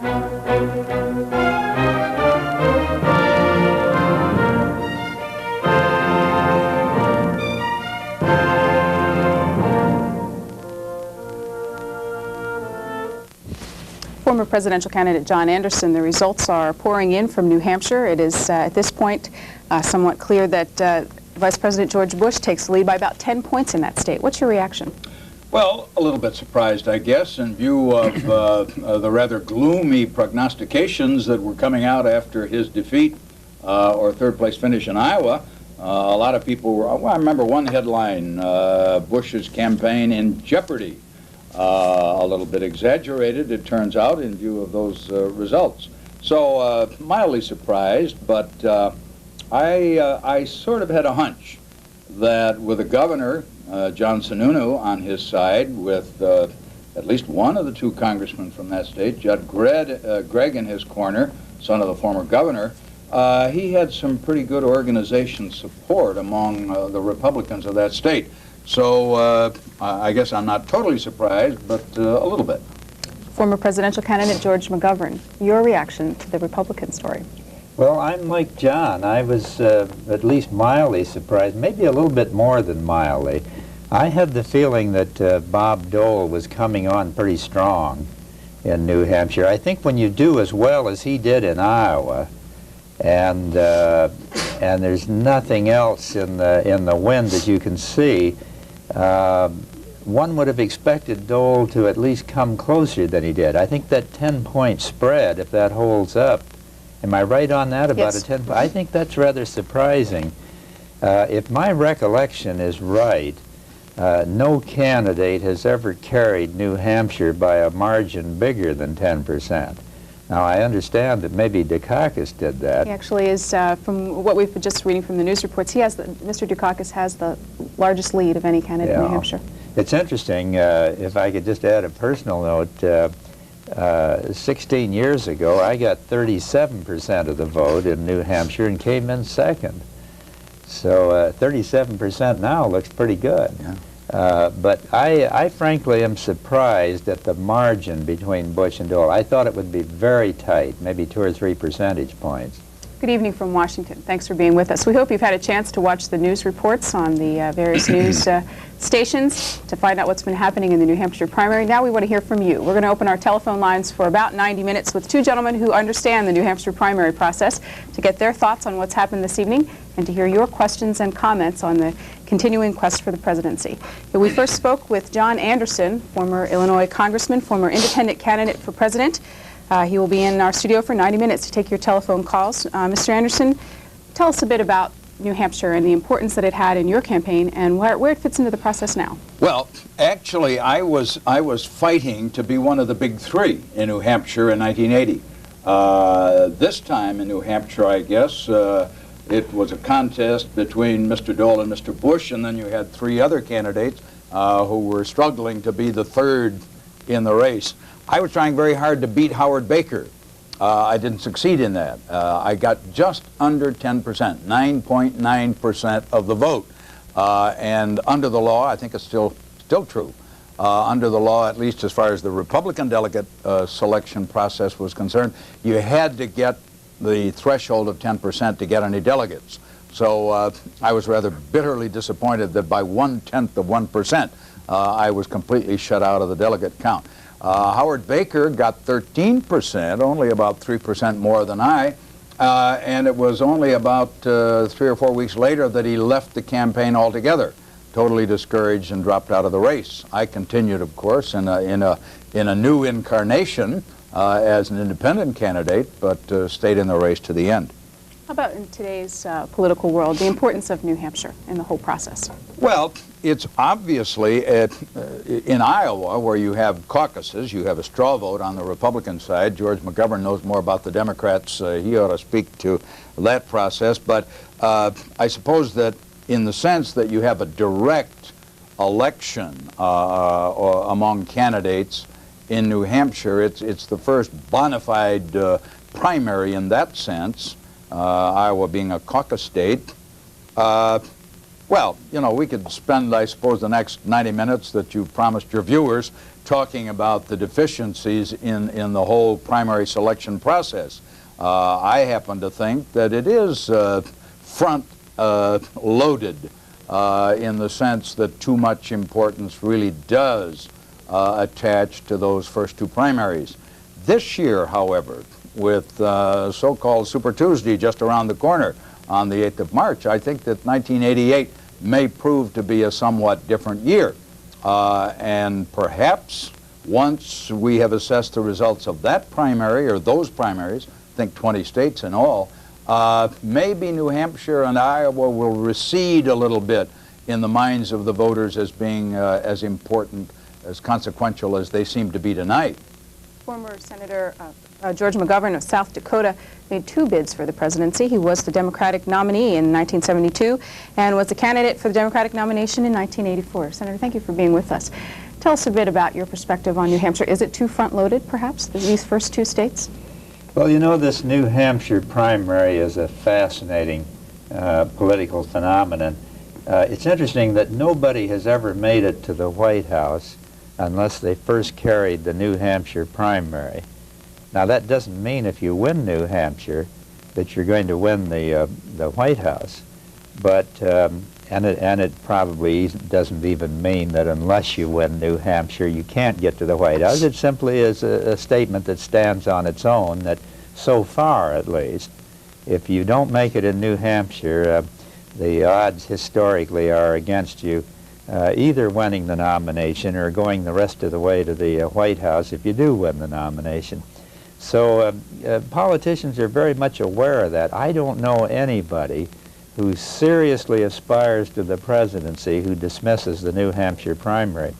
Former presidential candidate John Anderson, the results are pouring in from New Hampshire. It is, at this point, somewhat clear that Vice President George Bush takes the lead by about 10 points in that state. What's your reaction? Well, a little bit surprised, I guess, in view of the rather gloomy prognostications that were coming out after his defeat or third-place finish in Iowa. A lot of people were, well, I remember one headline, Bush's campaign in jeopardy. A little bit exaggerated, it turns out, in view of those results. So mildly surprised, but I sort of had a hunch that with the governor, John Sununu, on his side, with at least one of the two congressmen from that state, Judd Gregg in his corner, son of the former governor, he had some pretty good organization support among the Republicans of that state. So I guess I'm not totally surprised, but a little bit. Former presidential candidate George McGovern, your reaction to the Republican story? Well, I'm like John. I was at least mildly surprised, maybe a little bit more than mildly. I had the feeling that Bob Dole was coming on pretty strong in New Hampshire. I think when you do as well as he did in Iowa, and there's nothing else in the wind that you can see, one would have expected Dole to at least come closer than he did. I think that 10-point spread, if that holds up, am I right on that, about yes. a 10? I think that's rather surprising. If my recollection is right, no candidate has ever carried New Hampshire by a margin bigger than 10%. Now, I understand that maybe Dukakis did that. He actually is, from what we've been just reading from the news reports, Mr. Dukakis has the largest lead of any candidate in New Hampshire. It's interesting, if I could just add a personal note, 16 years ago, I got 37% of the vote in New Hampshire and came in second. So 37% now looks pretty good. Yeah. But I frankly am surprised at the margin between Bush and Dole. I thought it would be very tight, maybe 2 or 3 percentage points. Good evening from Washington. Thanks for being with us. We hope you've had a chance to watch the news reports on the various news stations to find out what's been happening in the New Hampshire primary. Now we want to hear from you. We're going to open our telephone lines for about 90 minutes with two gentlemen who understand the New Hampshire primary process to get their thoughts on what's happened this evening and to hear your questions and comments on the continuing quest for the presidency. We first spoke with John Anderson, former Illinois congressman, former independent candidate for president. He will be in our studio for 90 minutes to take your telephone calls. Mr. Anderson, tell us a bit about New Hampshire and the importance that it had in your campaign and where it fits into the process now. Well, actually, I was fighting to be one of the big three in New Hampshire in 1980. This time in New Hampshire, I guess, it was a contest between Mr. Dole and Mr. Bush, and then you had 3 other candidates who were struggling to be the third in the race. I was trying very hard to beat Howard Baker. I didn't succeed in that. I got just under 10%, 9.9% of the vote. And under the law, I think it's still true, under the law, at least as far as the Republican delegate selection process was concerned, you had to get the threshold of 10% to get any delegates. So I was rather bitterly disappointed that by 1/10 of 1%, I was completely shut out of the delegate count. Howard Baker got 13%, only about 3% more than I, and it was only about 3 or 4 weeks later that he left the campaign altogether, totally discouraged and dropped out of the race. I continued, of course, in a new incarnation as an independent candidate, but stayed in the race to the end. How about in today's political world, the importance of New Hampshire in the whole process? Well, it's obviously in Iowa, where you have caucuses, you have a straw vote on the Republican side. George McGovern knows more about the Democrats. He ought to speak to that process. But I suppose that in the sense that you have a direct election among candidates in New Hampshire, it's the first bona fide primary in that sense. Iowa being a caucus state. Well, you know, we could spend, I suppose, the next 90 minutes that you promised your viewers talking about the deficiencies in the whole primary selection process. I happen to think that it is front-loaded in the sense that too much importance really does attach to those first two primaries. This year, however, with so-called Super Tuesday just around the corner on the 8th of March, I think that 1988 may prove to be a somewhat different year. And perhaps once we have assessed the results of that primary, or those primaries, I think 20 states in all, maybe New Hampshire and Iowa will recede a little bit in the minds of the voters as being as important, as consequential as they seem to be tonight. Former Senator George McGovern of South Dakota made 2 bids for the presidency. He was the Democratic nominee in 1972 and was the candidate for the Democratic nomination in 1984. Senator, thank you for being with us. Tell us a bit about your perspective on New Hampshire. Is it too front-loaded, perhaps, these first 2 states? Well, you know, this New Hampshire primary is a fascinating political phenomenon. It's interesting that nobody has ever made it to the White House unless they first carried the New Hampshire primary. Now, that doesn't mean if you win New Hampshire that you're going to win the White House, but and it probably doesn't even mean that unless you win New Hampshire you can't get to the White House. It simply is a statement that stands on its own, that so far at least, if you don't make it in New Hampshire, the odds historically are against you either winning the nomination or going the rest of the way to the White House if you do win the nomination. So politicians are very much aware of that. I don't know anybody who seriously aspires to the presidency who dismisses the New Hampshire primary.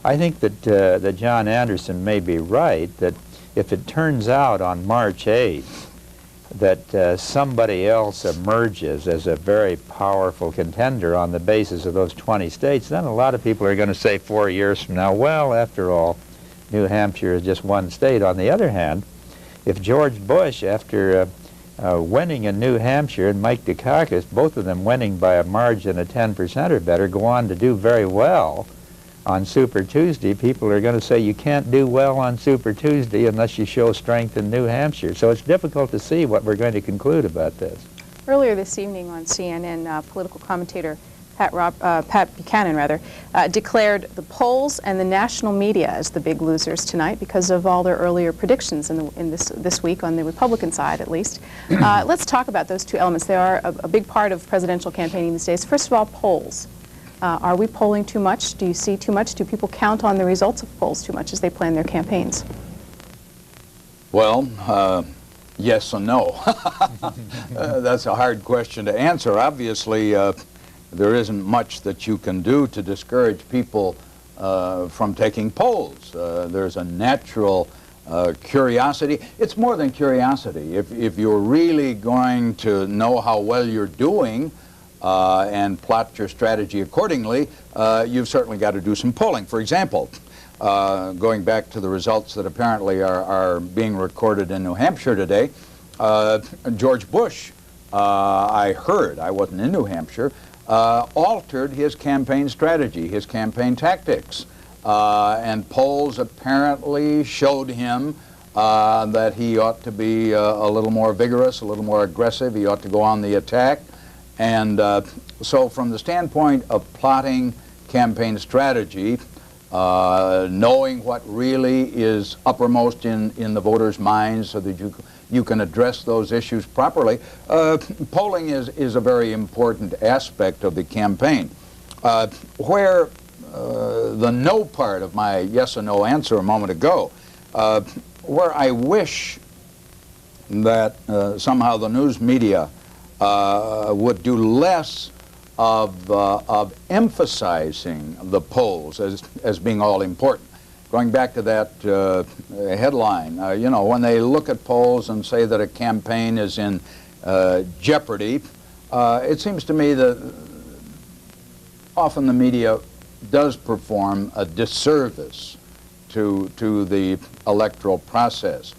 I think that, that John Anderson may be right, that if it turns out on March 8th that somebody else emerges as a very powerful contender on the basis of those 20 states, then a lot of people are going to say 4 years from now, well, after all, New Hampshire is just one state. On the other hand, if George Bush, after winning in New Hampshire, and Mike Dukakis, both of them winning by a margin of 10% or better, go on to do very well on Super Tuesday, people are going to say you can't do well on Super Tuesday unless you show strength in New Hampshire. So it's difficult to see what we're going to conclude about this. Earlier this evening on CNN, political commentator Pat Buchanan declared the polls and the national media as the big losers tonight because of all their earlier predictions in this week, on the Republican side at least. Let's talk about those 2 elements. They are a big part of presidential campaigning these days. First of all, polls. Are we polling too much? Do you see too much? Do people count on the results of polls too much as they plan their campaigns? Well, yes and no. That's a hard question to answer. Obviously, there isn't much that you can do to discourage people from taking polls. There's a natural curiosity. It's more than curiosity. If you're really going to know how well you're doing and plot your strategy accordingly, you've certainly got to do some polling. For example, going back to the results that apparently are being recorded in New Hampshire today, George Bush, I heard, I wasn't in New Hampshire, altered his campaign strategy, his campaign tactics. And polls apparently showed him that he ought to be a little more vigorous, a little more aggressive. He ought to go on the attack. And so from the standpoint of plotting campaign strategy, knowing what really is uppermost in the voters' minds so that you can address those issues properly, polling is a very important aspect of the campaign. Where the no part of my yes or no answer a moment ago, where I wish that somehow the news media would do less of emphasizing the polls as being all important. Going back to that headline, you know, when they look at polls and say that a campaign is in jeopardy, it seems to me that often the media does perform a disservice to the electoral process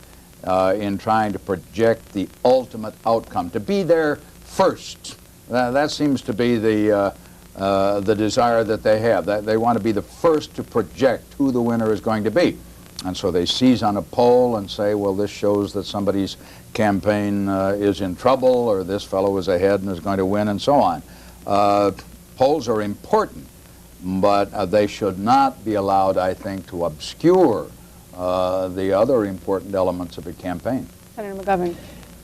in trying to project the ultimate outcome, to be there first. That seems to be the the desire that they have. That they want to be the first to project who the winner is going to be. And so they seize on a poll and say, well, this shows that somebody's campaign is in trouble, or this fellow is ahead and is going to win, and so on. Polls are important, but they should not be allowed, I think, to obscure the other important elements of a campaign. Senator McGovern.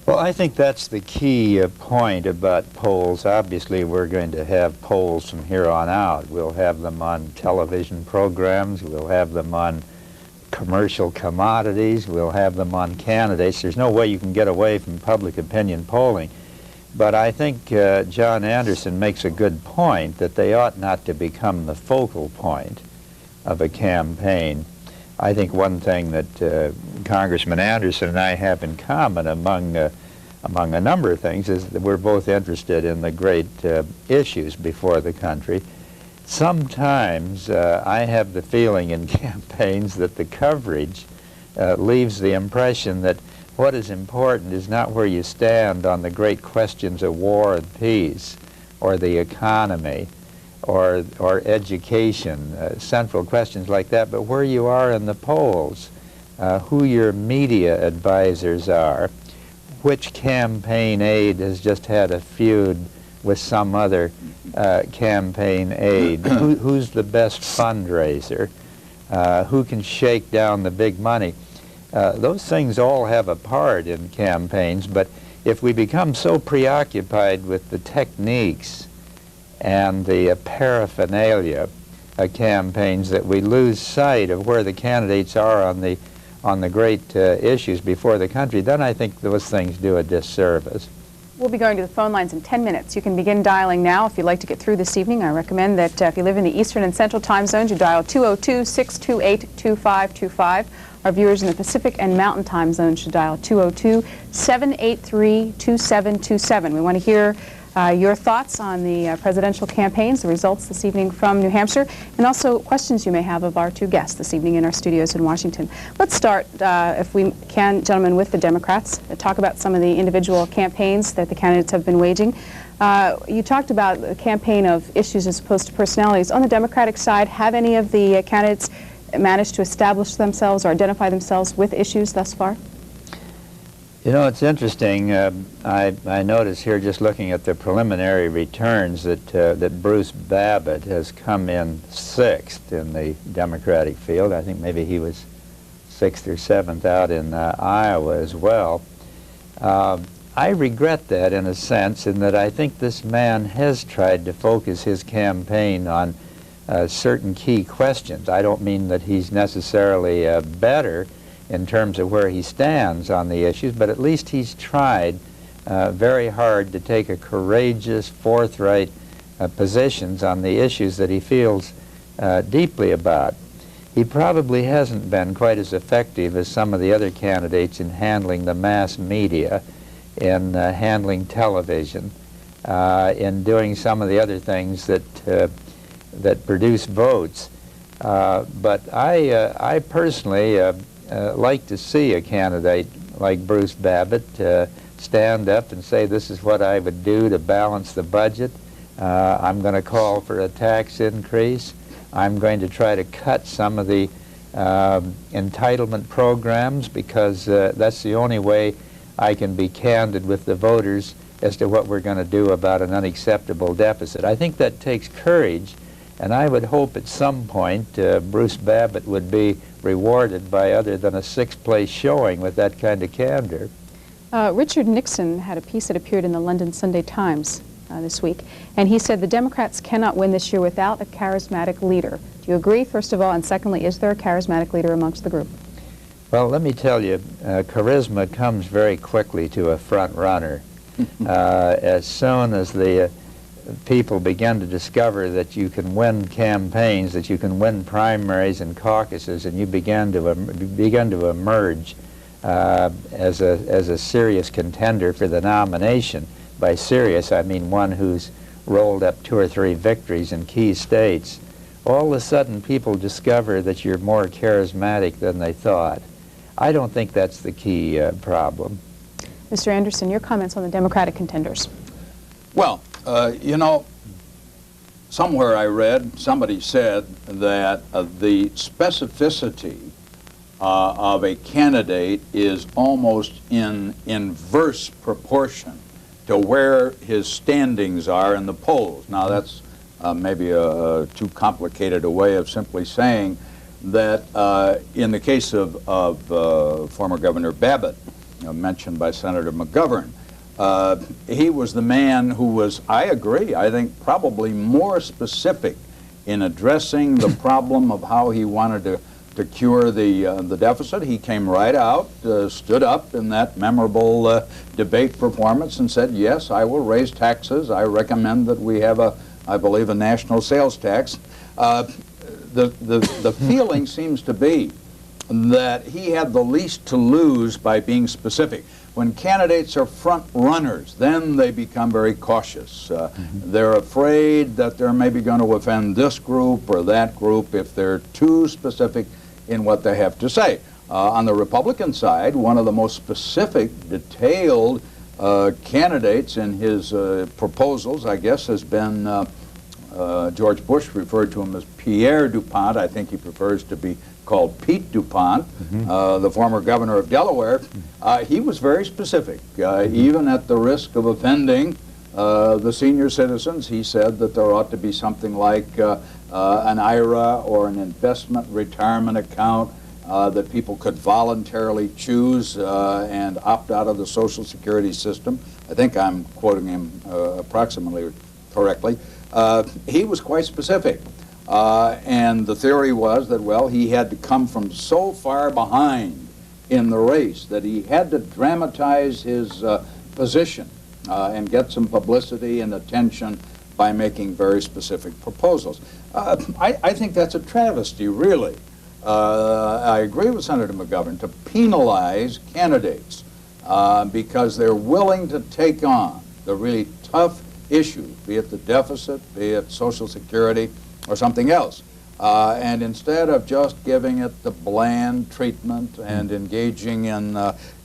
Well, I think that's the key point about polls. Obviously, we're going to have polls from here on out. We'll have them on television programs. We'll have them on commercial commodities. We'll have them on candidates. There's no way you can get away from public opinion polling. But I think John Anderson makes a good point that they ought not to become the focal point of a campaign. I think one thing that Congressman Anderson and I have in common among a number of things is that we're both interested in the great issues before the country. Sometimes I have the feeling in campaigns that the coverage leaves the impression that what is important is not where you stand on the great questions of war and peace, or the economy, or education, central questions like that, but where you are in the polls, who your media advisors are, which campaign aide has just had a feud with some other campaign aide, who's the best fundraiser, who can shake down the big money. Those things all have a part in campaigns, but if we become so preoccupied with the techniques and the paraphernalia campaigns that we lose sight of where the candidates are on the great issues before the country, then I think those things do a disservice. We'll be going to the phone lines in 10 minutes. You can begin dialing now if you'd like to get through this evening. I recommend that if you live in the Eastern and Central time zones, you dial 202-628-2525. Our viewers in the Pacific and Mountain time zones should dial 202-783-2727. We want to hear your thoughts on the presidential campaigns, the results this evening from New Hampshire, and also questions you may have of our two guests this evening in our studios in Washington. Let's start, if we can, gentlemen, with the Democrats, talk about some of the individual campaigns that the candidates have been waging. You talked about the campaign of issues as opposed to personalities. On the Democratic side, have any of the candidates managed to establish themselves or identify themselves with issues thus far? You know, it's interesting. I notice here, just looking at the preliminary returns, that Bruce Babbitt has come in 6th in the Democratic field. I think maybe he was 6th or 7th out in Iowa as well. I regret that in a sense, in that I think this man has tried to focus his campaign on certain key questions. I don't mean that he's necessarily better in terms of where he stands on the issues, but at least he's tried very hard to take a courageous, forthright positions on the issues that he feels deeply about. He probably hasn't been quite as effective as some of the other candidates in handling the mass media, in handling television, in doing some of the other things that produce votes. But I personally like to see a candidate like Bruce Babbitt stand up and say, this is what I would do to balance the budget. I'm going to call for a tax increase. I'm going to try to cut some of the entitlement programs, because that's the only way I can be candid with the voters as to what we're going to do about an unacceptable deficit. I think that takes courage, and I would hope at some point Bruce Babbitt would be rewarded by other than a 6th-place showing with that kind of candor. Richard Nixon had a piece that appeared in the London Sunday Times this week, and he said the Democrats cannot win this year without a charismatic leader. Do you agree, first of all, and secondly, is there a charismatic leader amongst the group? Well, let me tell you, charisma comes very quickly to a front runner. As soon as the people begin to discover that you can win campaigns, that you can win primaries and caucuses, and you begin to emerge as a serious contender for the nomination. By serious, I mean one who's rolled up 2 or 3 victories in key states. All of a sudden, people discover that you're more charismatic than they thought. I don't think that's the key problem. Mr. Anderson, your comments on the Democratic contenders. Well, you know, somewhere I read, somebody said that the specificity of a candidate is almost in inverse proportion to where his standings are in the polls. Now that's maybe a too complicated a way of simply saying that in the case of former Governor Babbitt, mentioned by Senator McGovern, he was the man who was, I agree, I think probably more specific in addressing the problem of how he wanted to cure the deficit. He came right out, stood up in that memorable debate performance and said, yes, I will raise taxes. I recommend that we have I believe, a national sales tax. The feeling seems to be that he had the least to lose by being specific. When candidates are front runners, then they become very cautious. They're afraid that they're maybe going to offend this group or that group if they're too specific in what they have to say. On the Republican side, one of the most specific, detailed candidates in his proposals, I guess, has been George Bush referred to him as Pierre DuPont. I think he prefers to be called Pete DuPont, the former governor of Delaware. He was very specific, even at the risk of offending the senior citizens. He said that there ought to be something like an IRA or an investment retirement account that people could voluntarily choose and opt out of the Social Security system. I think I'm quoting him approximately correctly. He was quite specific. And the theory was that, well, he had to come from so far behind in the race that he had to dramatize his position and get some publicity and attention by making very specific proposals. I think that's a travesty, really. I agree with Senator McGovern to penalize candidates because they're willing to take on the really tough issues, be it the deficit, be it Social Security, or something else. And instead of just giving it the bland treatment and engaging in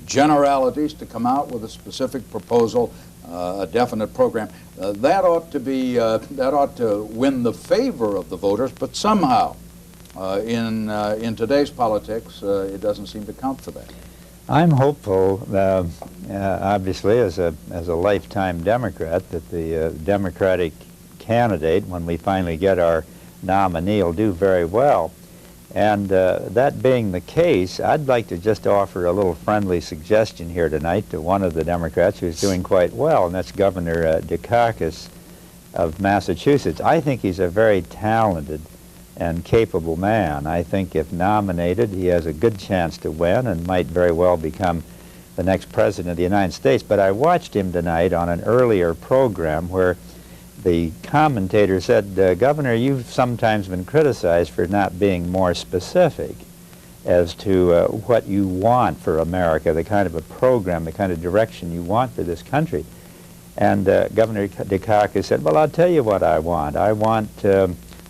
generalities to come out with a specific proposal, a definite program, that ought to win the favor of the voters. But somehow, in today's politics, it doesn't seem to count for that. I'm hopeful, obviously, as a lifetime Democrat, that the Democratic candidate, when we finally get our nominee, will do very well. And that being the case, I'd like to just offer a little friendly suggestion here tonight to one of the Democrats who's doing quite well, and that's Governor Dukakis of Massachusetts. I think he's a very talented and capable man. I think if nominated, he has a good chance to win and might very well become the next president of the United States. But I watched him tonight on an earlier program where the commentator said, Governor, you've sometimes been criticized for not being more specific as to what you want for America, the kind of a program, the kind of direction you want for this country. And Governor Dukakis said, well, I'll tell you what I want.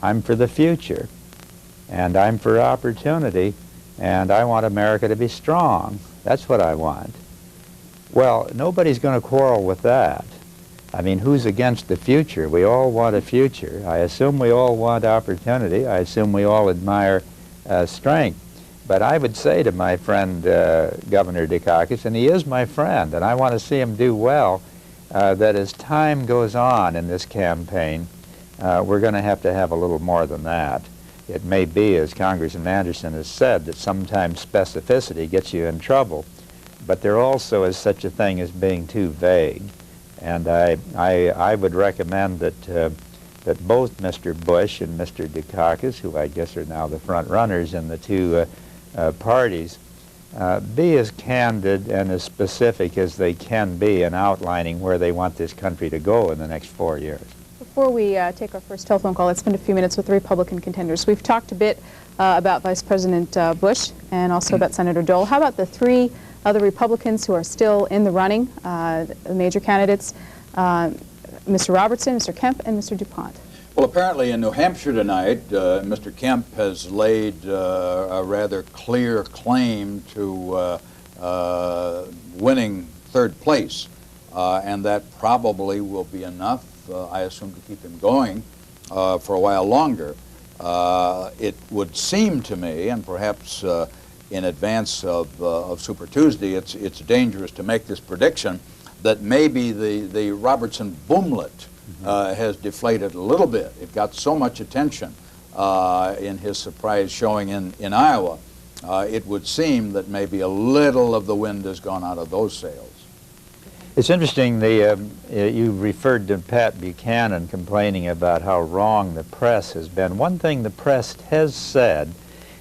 I'm for the future, and I'm for opportunity, and I want America to be strong. That's what I want. Well, nobody's going to quarrel with that. I mean, who's against the future? We all want a future. I assume we all want opportunity. I assume we all admire strength. But I would say to my friend Governor Dukakis, and he is my friend, and I want to see him do well, that as time goes on in this campaign, we're going to have a little more than that. It may be, as Congressman Anderson has said, that sometimes specificity gets you in trouble, but there also is such a thing as being too vague. And I would recommend that both Mr. Bush and Mr. Dukakis, who I guess are now the front runners in the two parties, be as candid and as specific as they can be in outlining where they want this country to go in the next 4 years. Before we take our first telephone call, let's spend a few minutes with the Republican contenders. We've talked a bit about Vice President Bush and also about Senator Dole. How about the three other Republicans who are still in the running, the major candidates, Mr. Robertson, Mr. Kemp, and Mr. DuPont? Well, apparently in New Hampshire tonight, Mr. Kemp has laid a rather clear claim to winning third place, and that probably will be enough, I assume, to keep him going for a while longer, it would seem to me, and perhaps in advance of Super Tuesday, it's dangerous to make this prediction, that maybe the Robertson boomlet has deflated a little bit. It got so much attention in his surprise showing in Iowa. It would seem that maybe a little of the wind has gone out of those sails. It's interesting, you referred to Pat Buchanan complaining about how wrong the press has been. One thing the press has said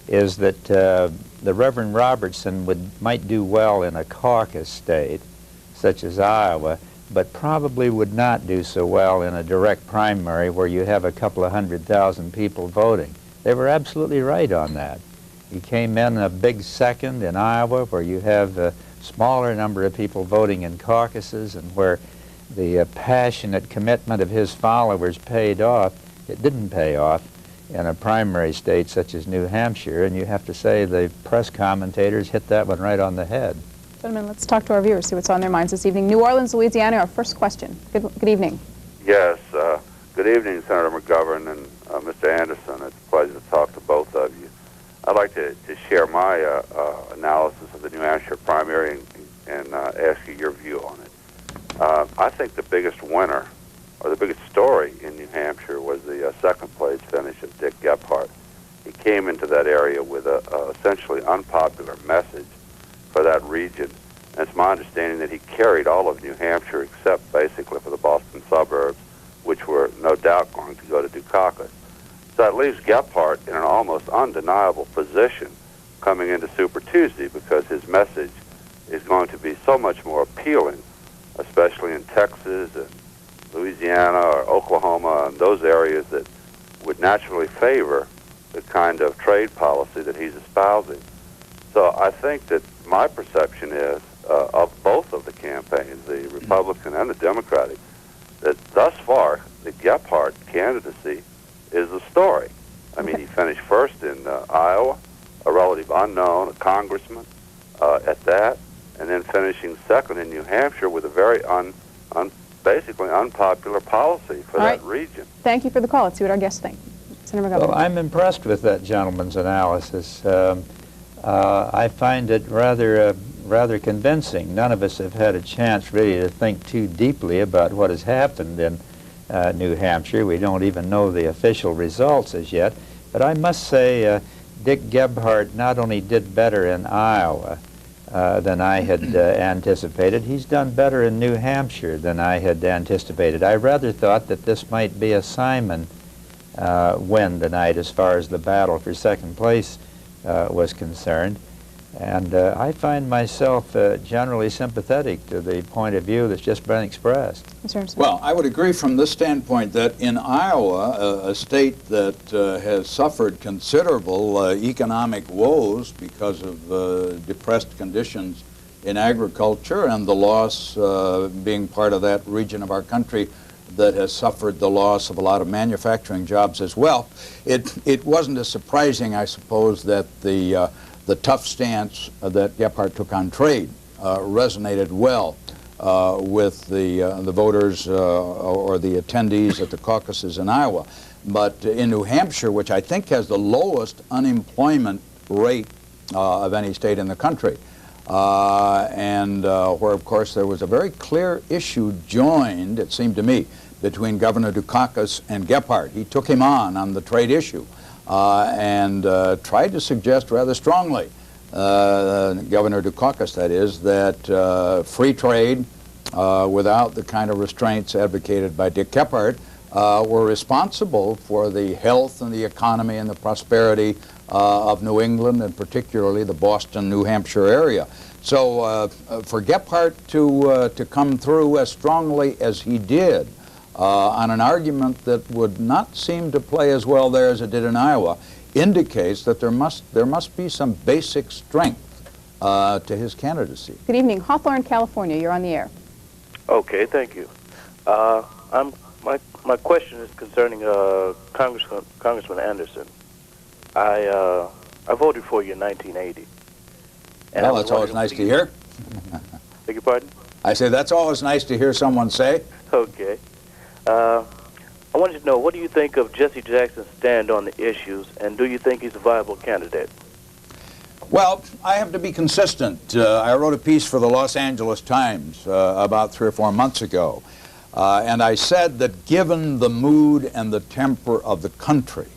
is that the Reverend Robertson might do well in a caucus state, such as Iowa, but probably would not do so well in a direct primary where you have a couple of 100,000 people voting. They were absolutely right on that. He came in a big second in Iowa where you have a smaller number of people voting in caucuses and where the passionate commitment of his followers paid off. It didn't pay off in a primary state such as New Hampshire, and you have to say the press commentators hit that one right on the head. Gentlemen, let's talk to our viewers, see what's on their minds this evening. New Orleans, Louisiana, our first question. Good evening. Yes, good evening, Senator McGovern and Mr. Anderson. It's a pleasure to talk to both of you. I'd like to share my analysis of the New Hampshire primary and ask you your view on it. I think the biggest winner, or the biggest story in New Hampshire, was the second place finish of Dick Gephardt. He came into that area with a essentially unpopular message for that region. And it's my understanding that he carried all of New Hampshire except basically for the Boston suburbs, which were no doubt going to go to Dukakis. So that leaves Gephardt in an almost undeniable position coming into Super Tuesday, because his message is going to be so much more appealing, especially in Texas and Louisiana or Oklahoma and those areas that would naturally favor the kind of trade policy that he's espousing. So I think that my perception is, of both of the campaigns, the Republican and the Democratic, that thus far the Gephardt candidacy is the story. I mean, he finished first in Iowa, a relative unknown, a congressman at that, and then finishing second in New Hampshire with a very basically unpopular policy for that region. Thank you for the call. Let's see what our guests think. Senator McGovern. Well, I'm impressed with that gentleman's analysis. I find it rather convincing. None of us have had a chance really to think too deeply about what has happened in New Hampshire. We don't even know the official results as yet. But I must say Dick Gephardt not only did better in Iowa than I had anticipated, he's done better in New Hampshire than I had anticipated. I rather thought that this might be a Simon win tonight as far as the battle for second place was concerned. And I find myself generally sympathetic to the point of view that's just been expressed. Well, I would agree from this standpoint that in Iowa, a state that has suffered considerable economic woes because of depressed conditions in agriculture and the loss being part of that region of our country that has suffered the loss of a lot of manufacturing jobs as well, it wasn't as surprising, I suppose, that the tough stance that Gephardt took on trade resonated well with the voters or the attendees at the caucuses in Iowa. But in New Hampshire, which I think has the lowest unemployment rate of any state in the country, and where, of course, there was a very clear issue joined, it seemed to me, between Governor Dukakis and Gephardt. He took him on the trade issue. And tried to suggest rather strongly, Governor Dukakis, that is, that free trade without the kind of restraints advocated by Dick Gephardt were responsible for the health and the economy and the prosperity of New England, and particularly the Boston, New Hampshire area. So for Gephardt to come through as strongly as he did on an argument that would not seem to play as well there as it did in Iowa indicates that there must be some basic strength to his candidacy. Good evening. Hawthorne, California. You're on the air. Okay, thank you. My question is concerning Congressman Anderson. I voted for you in 1980. And well, that's always nice to hear. Beg your pardon? I say that's always nice to hear someone say. Okay. I wanted to know, what do you think of Jesse Jackson's stand on the issues, and do you think he's a viable candidate? Well, I have to be consistent. I wrote a piece for the Los Angeles Times about 3 or 4 months ago, and I said that given the mood and the temper of the country,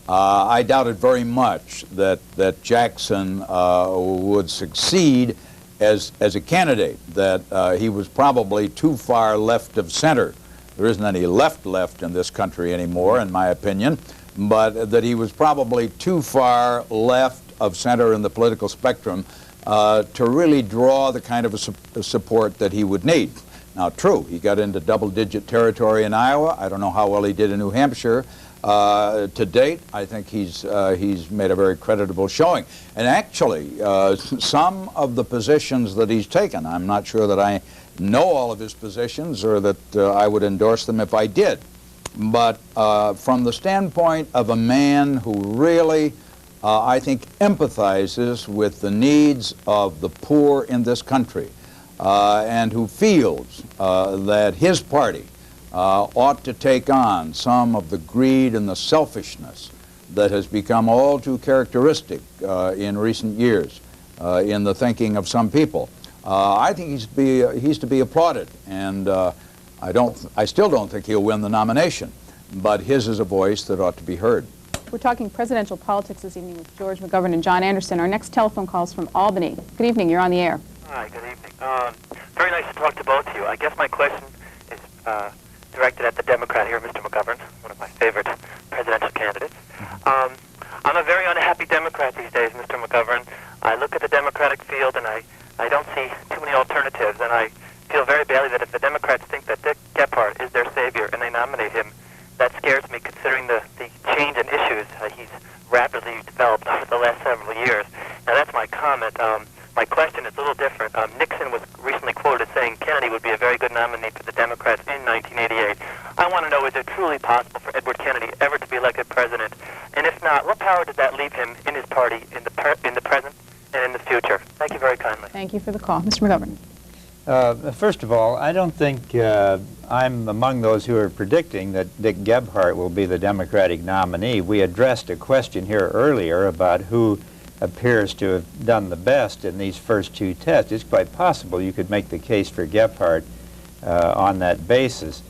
I doubted very much that Jackson would succeed as a candidate, that he was probably too far left of center. There isn't any left in this country anymore, in my opinion, but that he was probably too far left of center in the political spectrum to really draw the kind of a support that he would need. Now, true, he got into double-digit territory in Iowa. I don't know how well he did in New Hampshire. To date, I think he's made a very creditable showing. And actually, some of the positions that he's taken, I'm not sure that I know all of his positions or that I would endorse them if I did. But from the standpoint of a man who really, I think, empathizes with the needs of the poor in this country and who feels that his party ought to take on some of the greed and the selfishness that has become all too characteristic in recent years in the thinking of some people. I think he's to be applauded, and I still don't think he'll win the nomination, but his is a voice that ought to be heard. We're talking presidential politics this evening with George McGovern and John Anderson. Our next telephone call is from Albany. Good evening. You're on the air. Hi. Good evening. Very nice to talk to both of you. I guess my question is directed at the Democrat here, Mr. McGovern, one of my favorite presidential candidates. I'm a very unhappy Democrat these days, Mr. McGovern. I look at the Democratic field and I don't see too many alternatives, and I feel very badly that if the Democrats think that Dick Gephardt is their savior and they nominate him, that scares me considering the change in issues he's rapidly developed over the last several years. Now that's my comment. My question is a little different. Nixon was recently quoted as saying Kennedy would be a very good nominee for the Democrats in 1988. I want to know, is it truly possible for Edward Kennedy ever to be elected president? And if not, what power does that leave him in his party in the present and in the future? Thank you very kindly. Thank you for the call. Mr. McGovern. First of all, I don't think I'm among those who are predicting that Dick Gephardt will be the Democratic nominee. We addressed a question here earlier about who appears to have done the best in these first two tests. It's quite possible you could make the case for Gephardt on that basis.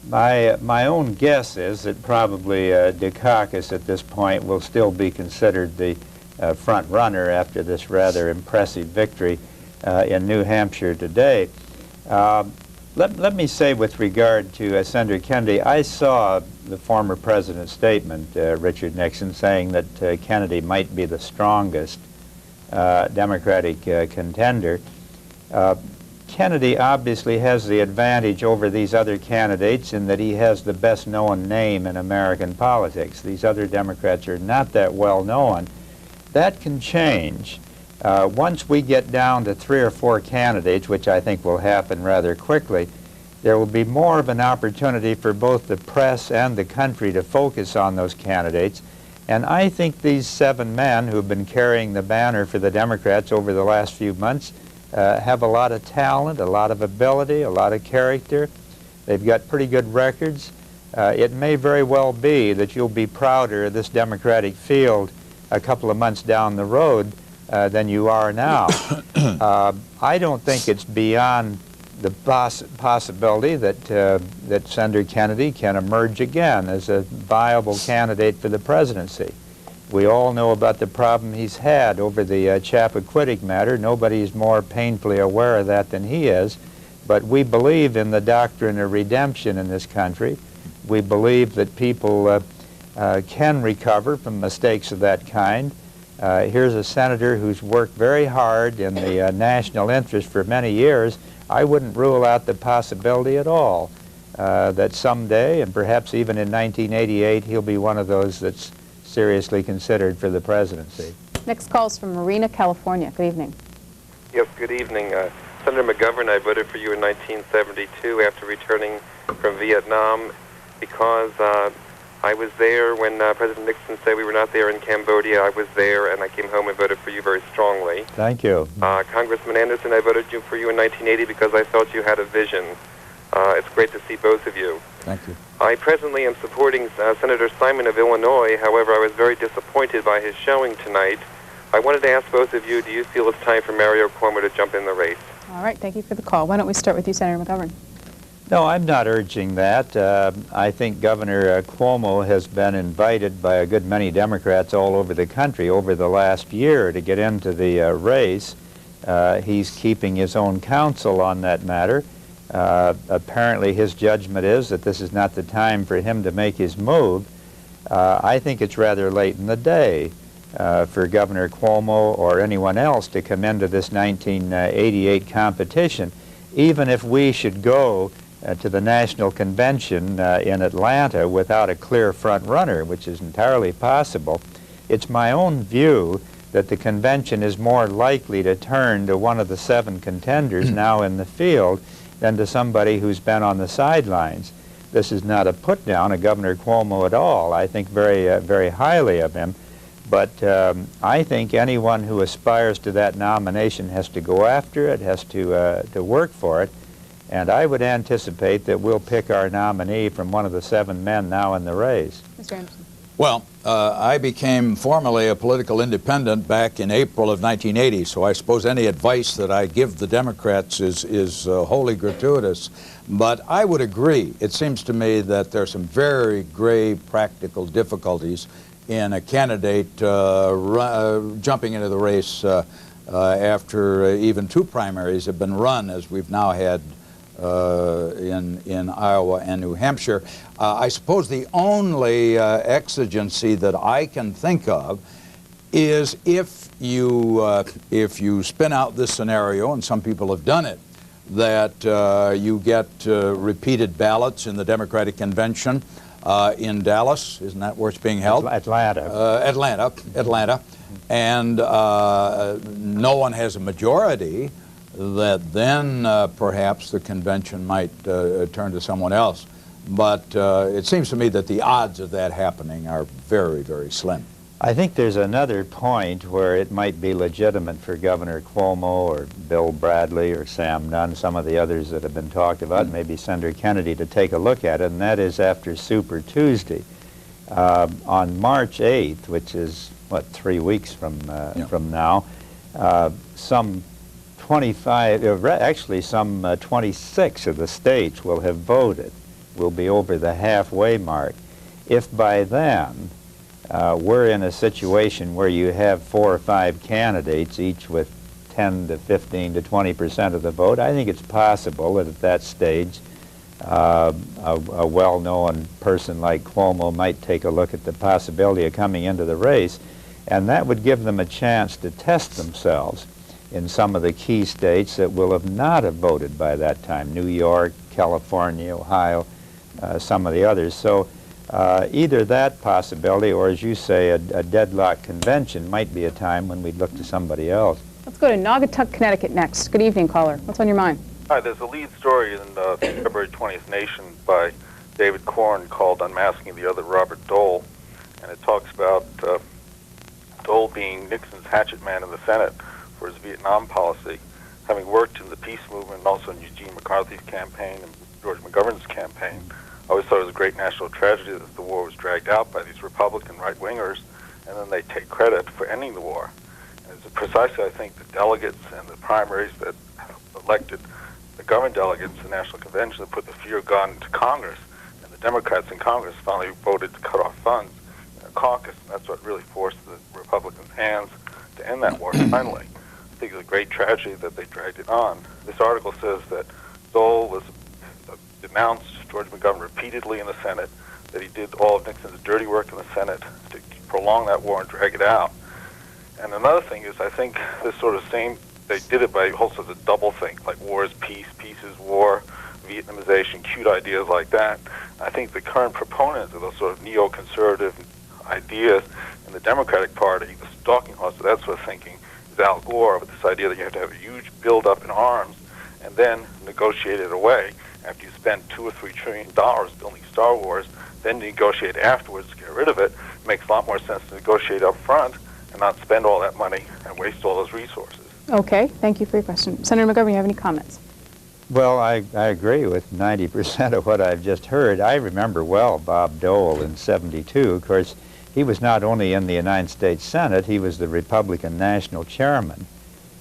My own guess is that probably Dukakis at this point will still be considered the front runner after this rather impressive victory in New Hampshire today. Let me say with regard to Senator Kennedy, I saw the former president's statement, Richard Nixon, saying that Kennedy might be the strongest Democratic contender. Kennedy obviously has the advantage over these other candidates in that he has the best known name in American politics. These other Democrats are not that well known. That can change. Once we get down to 3 or 4 candidates, which I think will happen rather quickly, there will be more of an opportunity for both the press and the country to focus on those candidates. And I think these 7 men who've been carrying the banner for the Democrats over the last few months have a lot of talent, a lot of ability, a lot of character. They've got pretty good records. It may very well be that you'll be prouder of this Democratic field a couple of months down the road than you are now. I don't think it's beyond the possibility that Senator Kennedy can emerge again as a viable candidate for the presidency. We all know about the problem he's had over the Chappaquiddick matter. Nobody is more painfully aware of that than he is. But we believe in the doctrine of redemption in this country. We believe that people can recover from mistakes of that kind. Here's a senator who's worked very hard in the national interest for many years. I wouldn't rule out the possibility at all that someday, and perhaps even in 1988, he'll be one of those that's seriously considered for the presidency. Next call is from Marina, California. Good evening. Yes, good evening. Senator McGovern, I voted for you in 1972 after returning from Vietnam because I was there when President Nixon said we were not there in Cambodia. I was there, and I came home and voted for you very strongly. Thank you. Congressman Anderson, I voted for you in 1980 because I thought you had a vision. It's great to see both of you. Thank you. I presently am supporting Senator Simon of Illinois. However, I was very disappointed by his showing tonight. I wanted to ask both of you, do you feel it's time for Mario Cuomo to jump in the race? All right, thank you for the call. Why don't we start with you, Senator McGovern? No, I'm not urging that. I think Governor Cuomo has been invited by a good many Democrats all over the country over the last year to get into the race. He's keeping his own counsel on that matter. Apparently his judgment is that this is not the time for him to make his move. I think it's rather late in the day for Governor Cuomo or anyone else to come into this 1988 competition. Even if we should go to the National Convention in Atlanta without a clear front runner, which is entirely possible, it's my own view that the convention is more likely to turn to one of the 7 contenders now in the field than to somebody who's been on the sidelines. This is not a put down of Governor Cuomo at all. I think very highly of him. But I think anyone who aspires to that nomination has to go after it, has to work for it. And I would anticipate that we'll pick our nominee from one of the 7 men now in the race. Mr. Anderson. Well, I became formally a political independent back in April of 1980, so I suppose any advice that I give the Democrats is wholly gratuitous. But I would agree. It seems to me that there are some very grave practical difficulties in a candidate jumping into the race after even 2 primaries have been run, as we've now had in Iowa and New Hampshire. I suppose the only exigency that I can think of is if you spin out this scenario, and some people have done it, that you get repeated ballots in the Democratic Convention in Dallas. Isn't that where it's being held? Atlanta. Atlanta. And no one has a majority, that then perhaps the convention might turn to someone else. But it seems to me that the odds of that happening are very, very slim. I think there's another point where it might be legitimate for Governor Cuomo or Bill Bradley or Sam Nunn, some of the others that have been talked about, maybe Senator Kennedy, to take a look at it, and that is after Super Tuesday. On March 8th, which is, what, 3 weeks from now, some 25, actually some 26 of the states will have voted, will be over the halfway mark. If by then we're in a situation where you have 4 or 5 candidates, each with 10 to 15 to 20% of the vote, I think it's possible that at that stage a well-known person like Cuomo might take a look at the possibility of coming into the race, and that would give them a chance to test themselves in some of the key states that will not have voted by that time: New York, California, Ohio, some of the others. So either that possibility, or as you say, a deadlock convention might be a time when we'd look to somebody else. Let's go to Naugatuck, Connecticut next. Good evening, caller. What's on your mind? Hi, there's a lead story in the February 20th Nation by David Corn called Unmasking the Other Robert Dole, and it talks about Dole being Nixon's hatchet man in the Senate for his Vietnam policy, having worked in the peace movement and also in Eugene McCarthy's campaign and George McGovern's campaign. I always thought it was a great national tragedy that the war was dragged out by these Republican right-wingers, and then they take credit for ending the war. And it's precisely, I think, the delegates and the primaries that elected the government delegates to the National Convention that put the fear of God into Congress, and the Democrats in Congress finally voted to cut off funds in a caucus, and that's what really forced the Republicans' hands to end that war finally. I think it's a great tragedy that they dragged it on. This article says that Dole was denounced George McGovern repeatedly in the Senate, that he did all of Nixon's dirty work in the Senate to prolong that war and drag it out. And another thing is, I think this sort of same, they did it by also the double think, like war is peace, peace is war, Vietnamization, cute ideas like that. I think the current proponents of those sort of neoconservative ideas in the Democratic Party, the stalking horse of that sort of thinking, is Al Gore, with this idea that you have to have a huge build-up in arms and then negotiate it away. After you spend $2 or $3 trillion building Star Wars, then negotiate afterwards to get rid of it. It makes a lot more sense to negotiate up front and not spend all that money and waste all those resources. Okay, thank you for your question. Senator McGovern, you have any comments? Well, I agree with 90% of what I've just heard. I remember well Bob Dole in '72. Of course, he was not only in the United States Senate, he was the Republican National Chairman.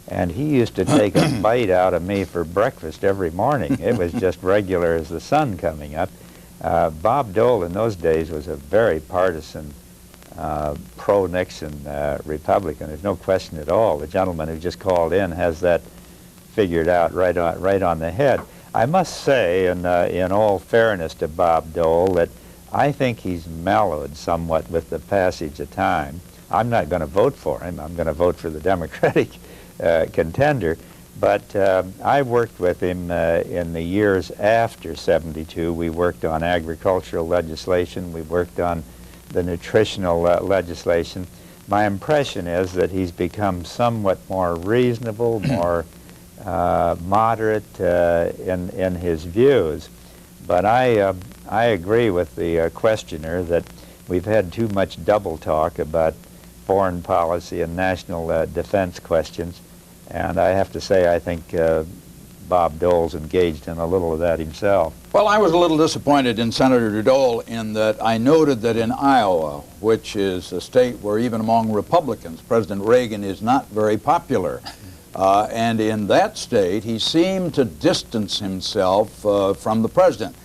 And he used to take a bite out of me for breakfast every morning. It was just regular as the sun coming up. Bob Dole in those days was a very partisan, pro-Nixon Republican. There's no question at all. The gentleman who just called in has that figured out right on the head. I must say, in all fairness to Bob Dole, that I think he's mellowed somewhat with the passage of time. I'm not going to vote for him. I'm going to vote for the Democratic contender. But I worked with him in the years after '72. We worked on agricultural legislation. We worked on the nutritional legislation. My impression is that he's become somewhat more reasonable, more moderate in his views. But I agree with the questioner that we've had too much double talk about foreign policy and national defense questions. And I have to say, I think Bob Dole's engaged in a little of that himself. Well, I was a little disappointed in Senator Dole in that I noted that in Iowa, which is a state where even among Republicans, President Reagan is not very popular. And in that state, he seemed to distance himself from the president.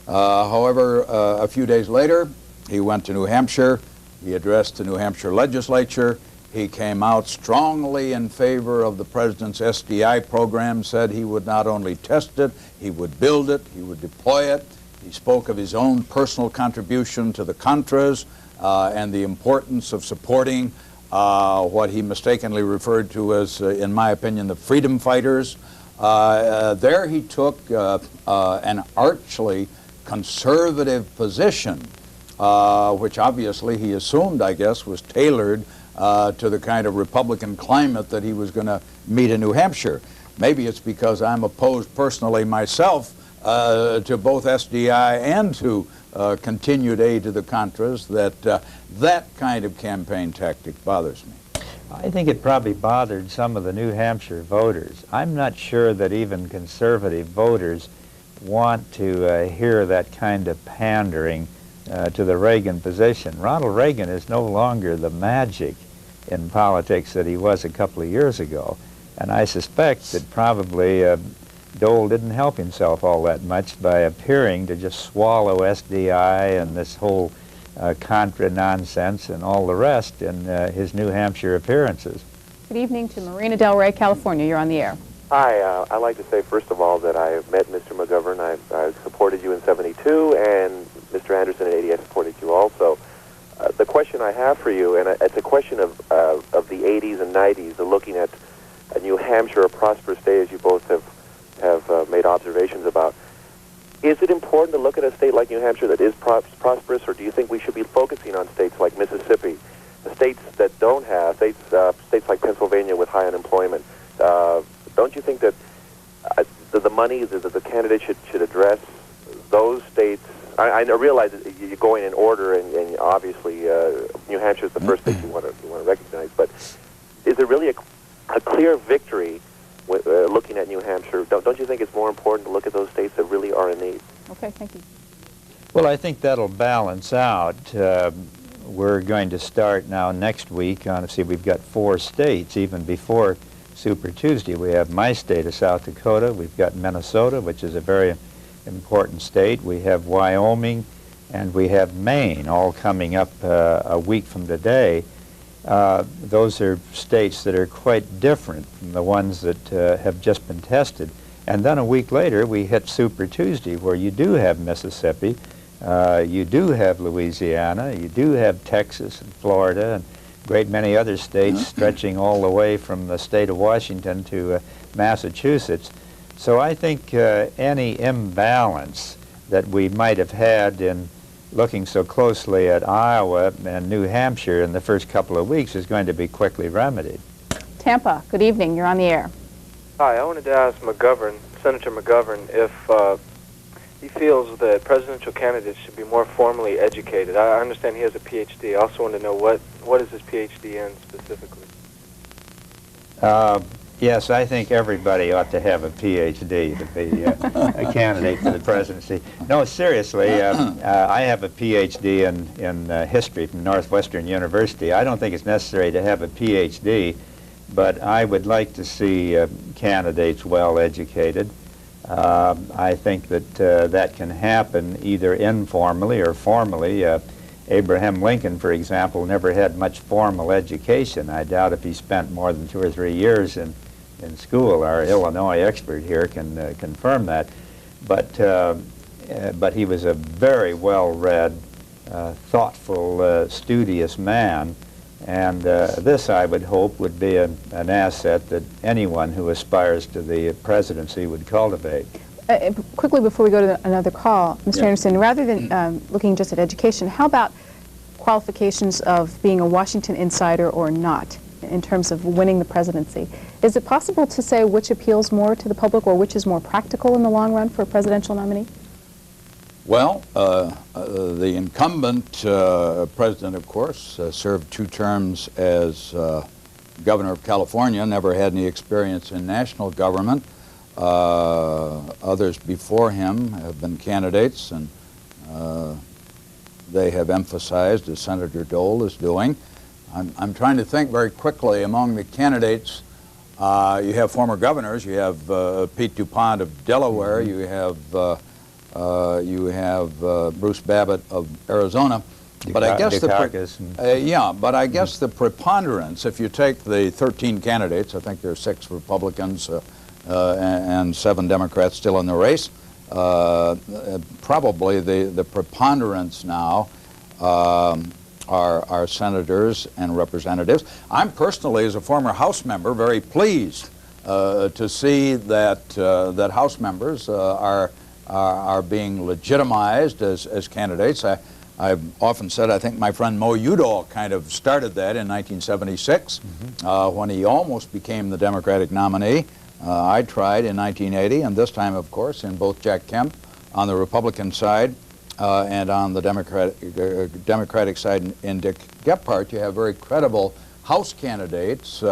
However, a few days later, he went to New Hampshire. He addressed the New Hampshire legislature. He came out strongly in favor of the president's SDI program, said he would not only test it, he would build it, he would deploy it. He spoke of his own personal contribution to the Contras and the importance of supporting what he mistakenly referred to as, in my opinion, the freedom fighters. There he took an archly conservative position, which obviously he assumed, I guess, was tailored to the kind of Republican climate that he was going to meet in New Hampshire. Maybe it's because I'm opposed personally myself to both SDI and to continued aid to the Contras that that kind of campaign tactic bothers me. I think it probably bothered some of the New Hampshire voters. I'm not sure that even conservative voters want to hear that kind of pandering to the Reagan position. Ronald Reagan is no longer the magic in politics that he was a couple of years ago. And I suspect that probably Dole didn't help himself all that much by appearing to just swallow SDI and this whole Contra nonsense and all the rest in his New Hampshire appearances. Good evening to Marina Del Rey, California. You're on the air. Hi, I'd like to say, first of all, that I met Mr. McGovern. I supported you in '72, and Mr. Anderson in '80, I supported you also. The question I have for you, and it's a question of the '80s and '90s, looking at New Hampshire, a prosperous state, as you both have made observations about. Is it important to look at a state like New Hampshire that is prosperous, or do you think we should be focusing on states like Mississippi, the states that don't have, states like Pennsylvania with high unemployment? Don't you think that the money that the candidate should address those states? I realize that you're going in order, and obviously New Hampshire is the first state you want to recognize. But is there really a clear victory looking at New Hampshire? Don't you think it's more important to look at those states that really are in need? Okay, thank you. Well, I think that'll balance out. We're going to start now next week on, see, we've got 4 states even before Super Tuesday. We have my state of South Dakota. We've got Minnesota, which is a very important state. We have Wyoming, and we have Maine, all coming up a week from today. Those are states that are quite different from the ones that have just been tested. And then a week later, we hit Super Tuesday, where you do have Mississippi, you do have Louisiana, you do have Texas and Florida, and a great many other states stretching all the way from the state of Washington to Massachusetts. So I think any imbalance that we might have had in looking so closely at Iowa and New Hampshire in the first couple of weeks is going to be quickly remedied. Tampa, good evening. You're on the air. Hi, I wanted to ask McGovern, Senator McGovern, if he feels that presidential candidates should be more formally educated. I understand he has a PhD. I also want to know what is his PhD in specifically. Yes, I think everybody ought to have a PhD to be a candidate for the presidency. No, seriously, I have a PhD in history from Northwestern University. I don't think it's necessary to have a PhD, but I would like to see candidates well educated. I think that that can happen either informally or formally. Abraham Lincoln, for example, never had much formal education. I doubt if he spent more than 2 or 3 years in school. Our Illinois expert here can confirm that. But he was a very well-read, thoughtful, studious man. And this, I would hope, would be an asset that anyone who aspires to the presidency would cultivate. Quickly, before we go to another call, Mr. Anderson, rather than looking just at education, how about qualifications of being a Washington insider or not in terms of winning the presidency? Is it possible to say which appeals more to the public or which is more practical in the long run for a presidential nominee? Well, the incumbent president, of course, served 2 terms as governor of California, never had any experience in national government. Others before him have been candidates, and they have emphasized, as Senator Dole is doing. I'm trying to think very quickly among the candidates. You have former governors. You have Pete DuPont of Delaware. You have Bruce Babbitt of Arizona. But I guess but I guess the preponderance, if you take the 13 candidates, I think there are 6 Republicans and 7 Democrats still in the race. Probably the preponderance now are senators and representatives. I'm personally, as a former House member, very pleased to see that that House members are being legitimized as candidates. I've often said I think my friend Mo Udall kind of started that in 1976 when he almost became the Democratic nominee. I tried in 1980, and this time, of course, in both Jack Kemp on the Republican side and on the Democratic side in Dick Gephardt. You have very credible House candidates.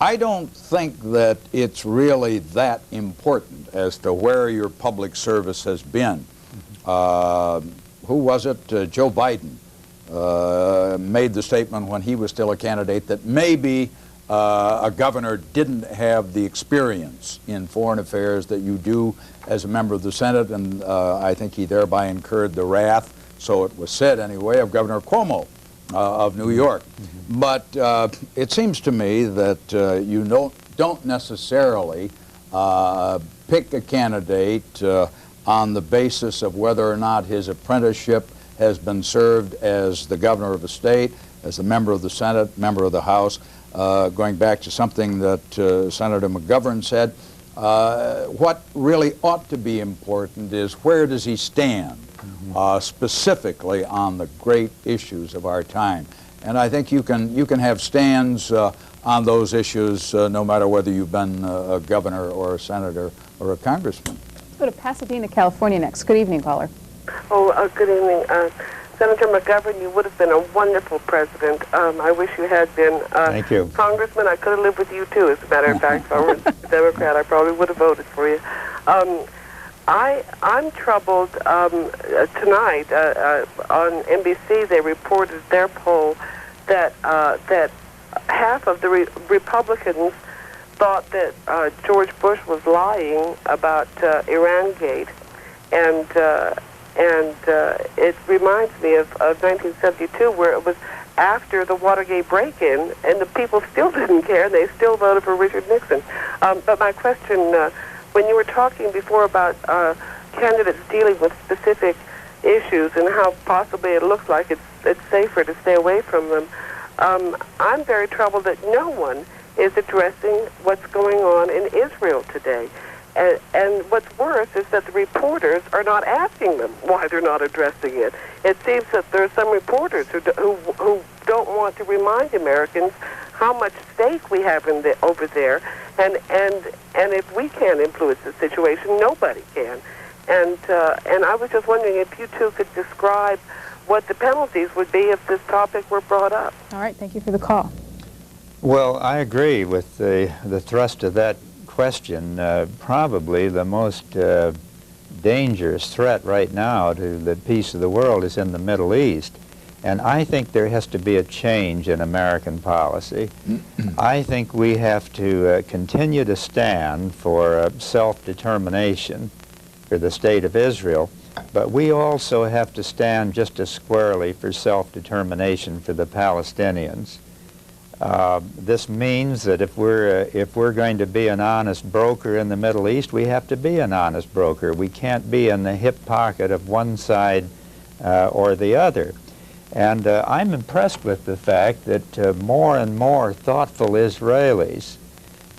I don't think that it's really that important as to where your public service has been. Who was it? Joe Biden made the statement when he was still a candidate that maybe a governor didn't have the experience in foreign affairs that you do as a member of the Senate, and I think he thereby incurred the wrath, so it was said anyway, of Governor Cuomo of New York. But it seems to me that you don't necessarily pick a candidate on the basis of whether or not his apprenticeship has been served as the governor of a state, as a member of the Senate, member of the House. Going back to something that Senator McGovern said, what really ought to be important is where does he stand specifically on the great issues of our time. And I think you can have stands on those issues no matter whether you've been a governor or a senator or a congressman. Let's go to Pasadena, California next. Good evening, caller. Oh, good evening. Senator McGovern, you would have been a wonderful president. I wish you had been. Thank you. Congressman, I could have lived with you, too. As a matter of fact, if I were a Democrat, I probably would have voted for you. I'm troubled. Tonight, on NBC, they reported their poll that half of the Republicans thought that George Bush was lying about Iran-gate, and it reminds me of 1972, where it was after the Watergate break-in, and the people still didn't care. They still voted for Richard Nixon. But my question, when you were talking before about candidates dealing with specific issues and how possibly it looks like it's safer to stay away from them, I'm very troubled that no one is addressing what's going on in Israel today. And what's worse is that the reporters are not asking them why they're not addressing it. It seems that there are some reporters who don't want to remind Americans how much stake we have over there, and if we can't influence the situation, nobody can. And I was just wondering if you two could describe what the penalties would be if this topic were brought up. All right, thank you for the call. Well, I agree with the thrust of that question. Probably the most dangerous threat right now to the peace of the world is in the Middle East. And I think there has to be a change in American policy. I think we have to continue to stand for self-determination for the State of Israel, but we also have to stand just as squarely for self-determination for the Palestinians. This means that if we're going to be an honest broker in the Middle East, we have to be an honest broker. We can't be in the hip pocket of one side or the other. And I'm impressed with the fact that more and more thoughtful Israelis,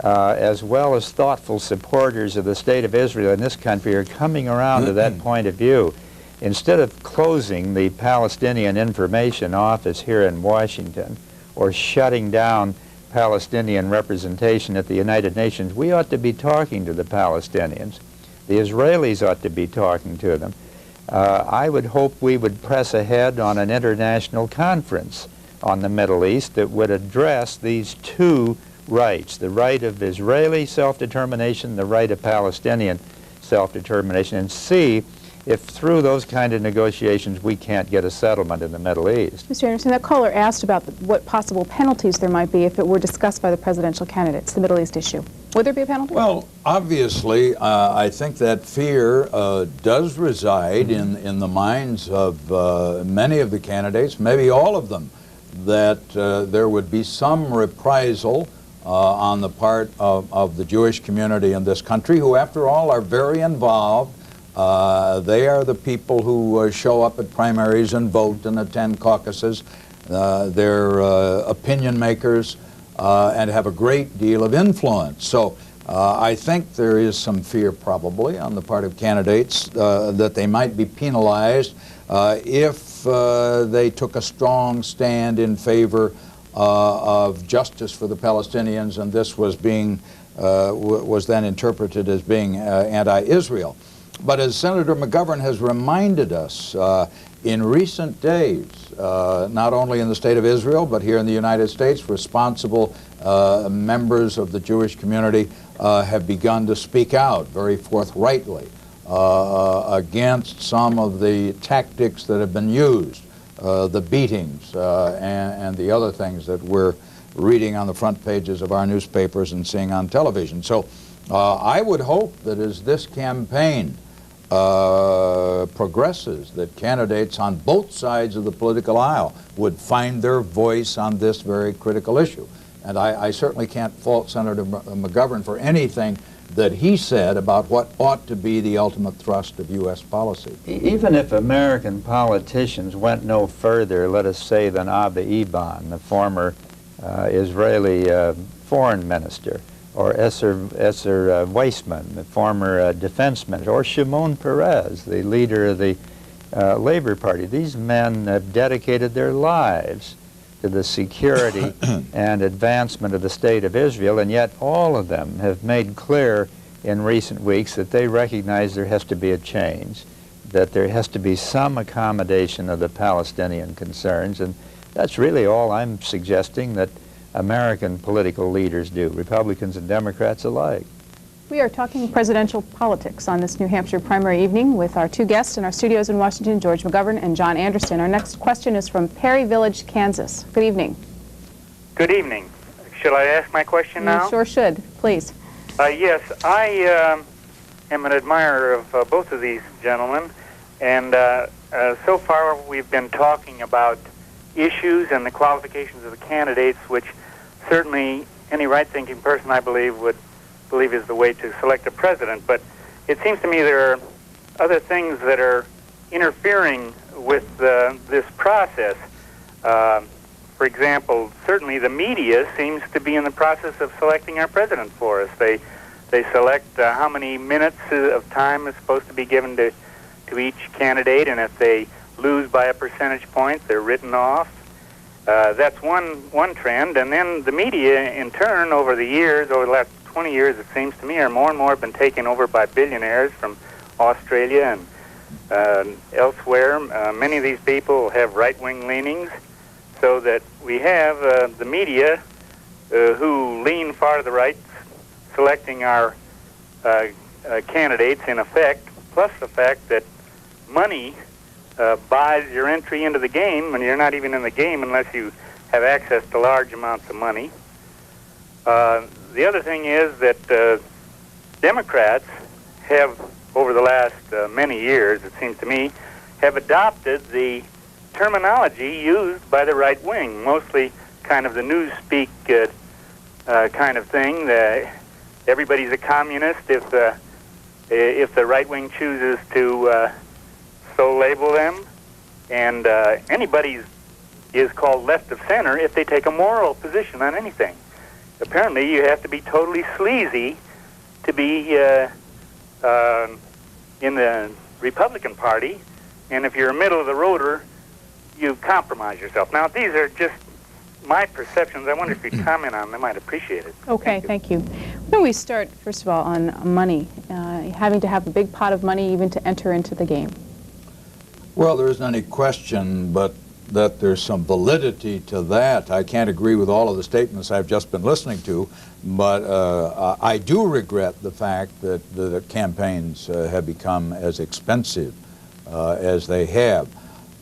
as well as thoughtful supporters of the State of Israel in this country, are coming around to that point of view. Instead of closing the Palestinian Information Office here in Washington or shutting down Palestinian representation at the United Nations, we ought to be talking to the Palestinians. The Israelis ought to be talking to them. I would hope we would press ahead on an international conference on the Middle East that would address these two rights, the right of Israeli self-determination, the right of Palestinian self-determination, and see if through those kind of negotiations we can't get a settlement in the Middle East. Mr. Anderson, that caller asked about what possible penalties there might be if it were discussed by the presidential candidates, the Middle East issue. Would there be a penalty? Well, obviously, I think that fear does reside in the minds of many of the candidates, maybe all of them, that there would be some reprisal on the part of the Jewish community in this country, who, after all, are very involved. They are the people who show up at primaries and vote and attend caucuses. They're opinion makers and have a great deal of influence. So I think there is some fear probably on the part of candidates that they might be penalized if they took a strong stand in favor of justice for the Palestinians, and this was being was then interpreted as being anti-Israel. But as Senator McGovern has reminded us in recent days, not only in the State of Israel, but here in the United States, responsible members of the Jewish community have begun to speak out very forthrightly against some of the tactics that have been used, the beatings and the other things that we're reading on the front pages of our newspapers and seeing on television. So I would hope that as this campaign progresses, that candidates on both sides of the political aisle would find their voice on this very critical issue. And I certainly can't fault Senator McGovern for anything that he said about what ought to be the ultimate thrust of U.S. policy. Even if American politicians went no further, let us say, than Avi Eban, the former Israeli foreign minister, or Esser Weissman, the former defense minister, or Shimon Peres, the leader of the Labor Party. These men have dedicated their lives to the security and advancement of the State of Israel, and yet all of them have made clear in recent weeks that they recognize there has to be a change, that there has to be some accommodation of the Palestinian concerns, and that's really all I'm suggesting that American political leaders do, Republicans and Democrats alike. We are talking presidential politics on this New Hampshire primary evening with our two guests in our studios in Washington, George McGovern and John Anderson. Our next question is from Perry Village, Kansas. Good evening. Good evening. Should I ask my question now? You sure should. Please. Yes, I am an admirer of both of these gentlemen, and so far we've been talking about issues and the qualifications of the candidates, which certainly any right-thinking person, I believe, would believe is the way to select a president. But it seems to me there are other things that are interfering with this process. For example, certainly the media seems to be in the process of selecting our president for us. They select how many minutes of time is supposed to be given to each candidate, and if they lose by a percentage point, they're written off. That's one trend. And then the media, in turn, over the years, over the last 20 years, it seems to me, are more and more been taken over by billionaires from Australia and elsewhere. Many of these people have right-wing leanings, so that we have the media who lean far to the right, selecting our candidates in effect, plus the fact that money buys your entry into the game, and you're not even in the game unless you have access to large amounts of money. The other thing is that Democrats have, over the last many years, it seems to me, have adopted the terminology used by the right wing, mostly kind of the newspeak kind of thing. Everybody's a communist if the right wing chooses to so label them, and anybody is called left of center if they take a moral position on anything. Apparently, you have to be totally sleazy to be in the Republican Party, and if you're a middle-of-the-roader, you compromise yourself. Now, these are just my perceptions. I wonder if you'd comment on them. I'd appreciate it. Okay, thank you. Why don't we start, first of all, on money, having to have a big pot of money even to enter into the game? Well, there isn't any question but that there's some validity to that. I can't agree with all of the statements I've just been listening to, but I do regret the fact that the campaigns have become as expensive as they have.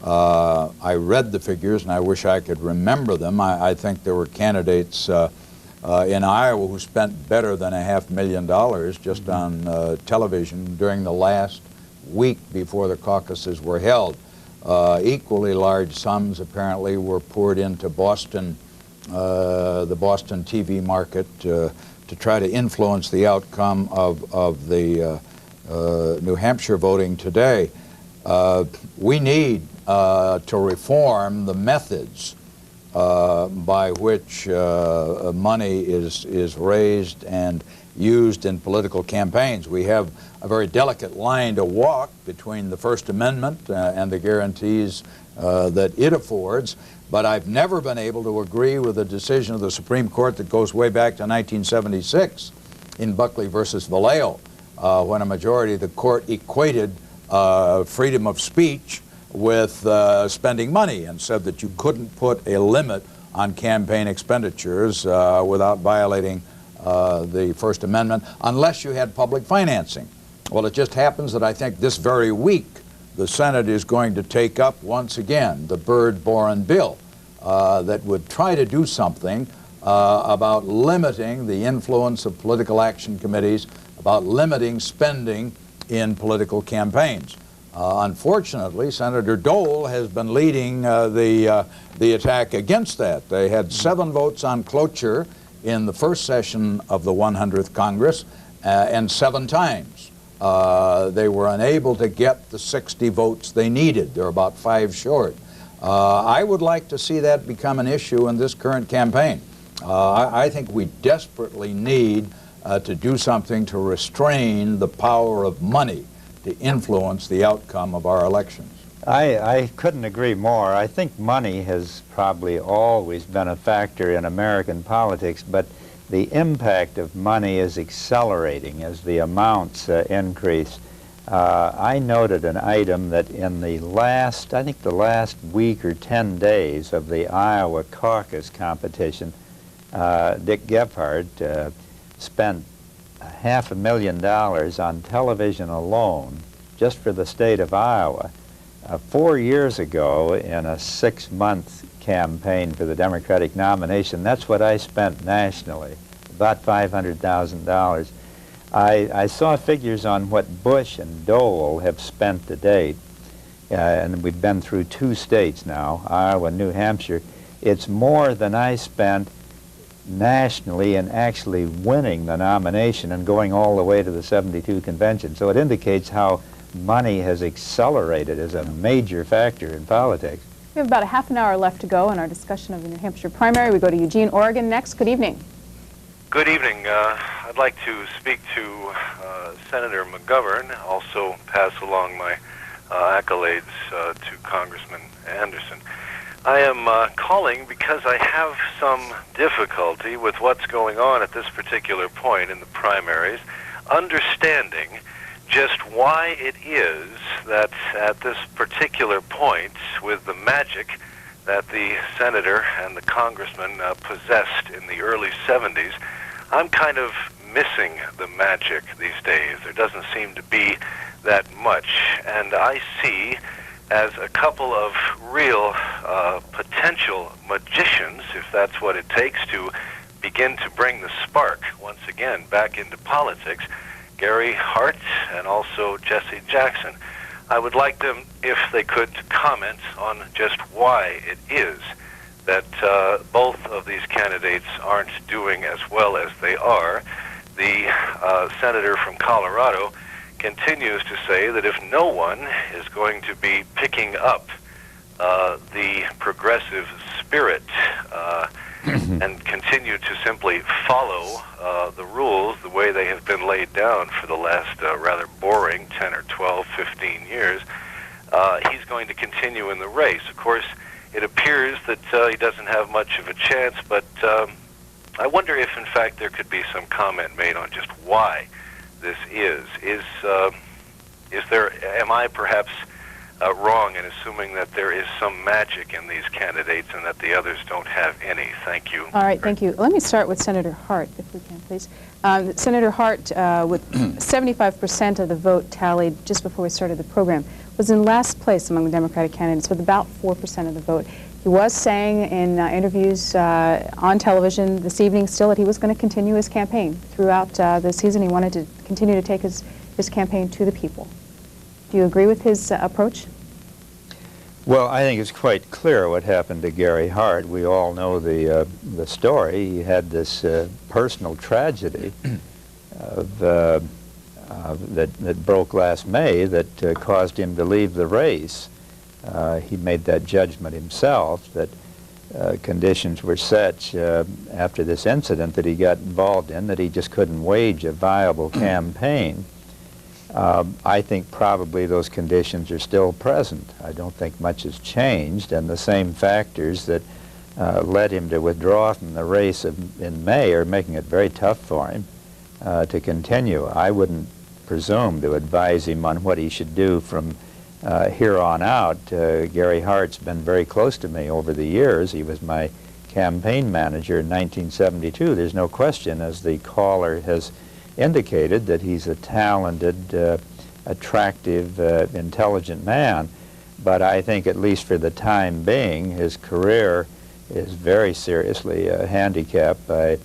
I read the figures, and I wish I could remember them. I think there were candidates in Iowa who spent better than $500,000 just on television during the last week before the caucuses were held. Equally large sums apparently were poured into Boston, the Boston TV market, to try to influence the outcome of the New Hampshire voting today. We need to reform the methods by which money is raised and used in political campaigns. We have a very delicate line to walk between the First Amendment and the guarantees that it affords, but I've never been able to agree with a decision of the Supreme Court that goes way back to 1976 in Buckley versus Vallejo, when a majority of the court equated freedom of speech with spending money and said that you couldn't put a limit on campaign expenditures without violating the First Amendment unless you had public financing. Well, it just happens that I think this very week the Senate is going to take up once again the Byrd-Boren bill that would try to do something about limiting the influence of political action committees, about limiting spending in political campaigns. Unfortunately, Senator Dole has been leading the attack against that. They had 7 votes on cloture in the first session of the 100th Congress, and 7 times they were unable to get the 60 votes they needed. They're about 5 short. I would like to see that become an issue in this current campaign. I think we desperately need to do something to restrain the power of money to influence the outcome of our elections. I couldn't agree more. I think money has probably always been a factor in American politics, but the impact of money is accelerating as the amounts increase. I noted an item that in the last, I think the last week or 10 days of the Iowa caucus competition, Dick Gephardt spent $500,000 on television alone just for the state of Iowa. 4 years ago, in a 6-month campaign for the Democratic nomination, that's what I spent nationally, about $500,000. I saw figures on what Bush and Dole have spent to date, and we've been through 2 states now, Iowa and New Hampshire. It's more than I spent nationally in actually winning the nomination and going all the way to the 72 convention. So it indicates how money has accelerated as a major factor in politics. We have about a half an hour left to go in our discussion of the New Hampshire primary. We go to Eugene, Oregon next. Good evening. Good evening. I'd like to speak to Senator McGovern, also pass along my accolades to Congressman Anderson. I am calling because I have some difficulty with what's going on at this particular point in the primaries, understanding just why it is that at this particular point, with the magic that the senator and the congressman possessed in the early 70s. I'm kind of missing the magic these days. There doesn't seem to be that much, and I see as a couple of real potential magicians, if that's what it takes to begin to bring the spark once again back into politics, Gary Hart and also Jesse Jackson. I would like them, if they could, to comment on just why it is that both of these candidates aren't doing as well as they are. The senator from Colorado continues to say that if no one is going to be picking up the progressive spirit and continue to simply follow the rules the way they have been laid down for the last rather boring 10 or 12, 15 years, he's going to continue in the race. Of course, it appears that he doesn't have much of a chance, but I wonder if, in fact, there could be some comment made on just why this is. Am I perhaps wrong in assuming that there is some magic in these candidates and that the others don't have any? Thank you. All right, thank you. Let me start with Senator Hart, if we can, please. Senator Hart, with 75% of the vote tallied just before we started the program, was in last place among the Democratic candidates with about 4% of the vote. He was saying in interviews on television this evening still that he was going to continue his campaign throughout the season. He wanted to continue to take his campaign to the people. Do you agree with his approach? Well, I think it's quite clear what happened to Gary Hart. We all know the story. He had this personal tragedy that broke last May that caused him to leave the race. He made that judgment himself that conditions were such after this incident that he got involved in that he just couldn't wage a viable campaign. I think probably those conditions are still present. I don't think much has changed, and the same factors that led him to withdraw from the race in May are making it very tough for him to continue. I wouldn't presume to advise him on what he should do from here on out. Gary Hart's been very close to me over the years. He was my campaign manager in 1972. There's no question, as the caller has indicated, that he's a talented, attractive, intelligent man. But I think, at least for the time being, his career is very seriously handicapped by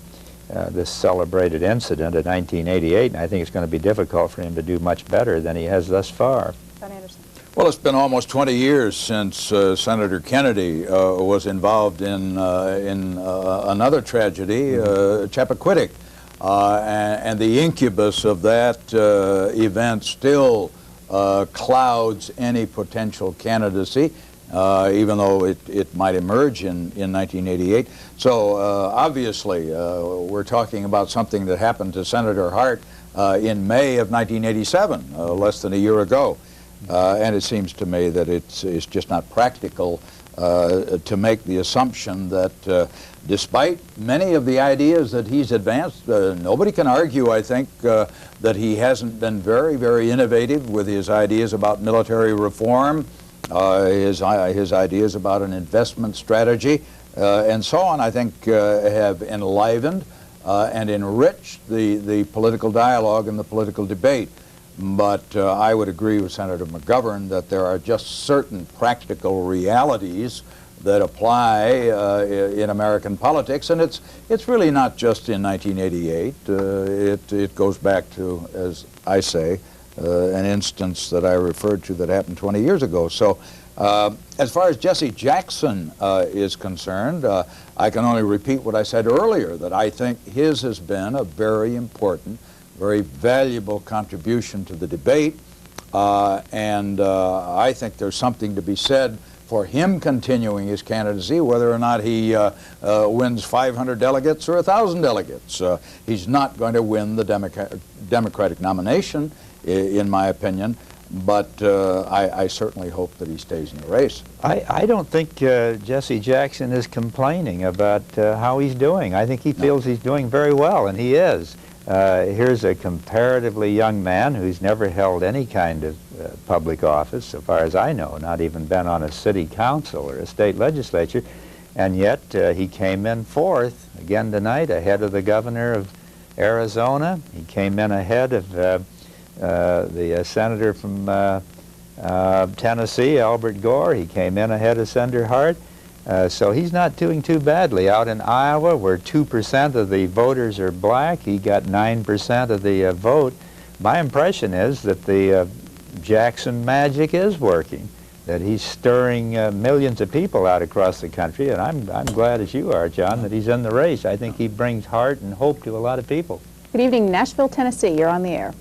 this celebrated incident in 1988, and I think it's going to be difficult for him to do much better than he has thus far. John Anderson. Well, it's been almost 20 years since Senator Kennedy was involved in another tragedy, Chappaquiddick. And the incubus of that event still clouds any potential candidacy, even though it might emerge in 1988. So obviously we're talking about something that happened to Senator Hart in May of 1987, less than a year ago. And it seems to me that it's just not practical to make the assumption that despite many of the ideas that he's advanced, nobody can argue, I think, that he hasn't been very, very innovative with his ideas about military reform, his ideas about an investment strategy, and so on, I think, have enlivened and enriched the political dialogue and the political debate. But I would agree with Senator McGovern that there are just certain practical realities that apply in American politics, and it's really not just in 1988. It goes back to, as I say, an instance that I referred to that happened 20 years ago. So as far as Jesse Jackson is concerned, I can only repeat what I said earlier, that I think his has been a very important, very valuable contribution to the debate, and I think there's something to be said for him continuing his candidacy, whether or not he wins 500 delegates or 1,000 delegates. He's not going to win the Democratic nomination, in my opinion, but I certainly hope that he stays in the race. I don't think Jesse Jackson is complaining about how he's doing. I think he feels he's doing very well, and he is. Here's a comparatively young man who's never held any kind of public office, so far as I know, not even been on a city council or a state legislature, and yet he came in fourth again tonight, ahead of the governor of Arizona. He came in ahead of the senator from Tennessee, Albert Gore. He came in ahead of Senator Hart. So he's not doing too badly. Out in Iowa, where 2% of the voters are black, he got 9% of the vote. My impression is that the Jackson magic is working, that he's stirring millions of people out across the country, and I'm glad, as you are, John, that he's in the race. I think he brings heart and hope to a lot of people. Good evening, Nashville, Tennessee. You're on the air.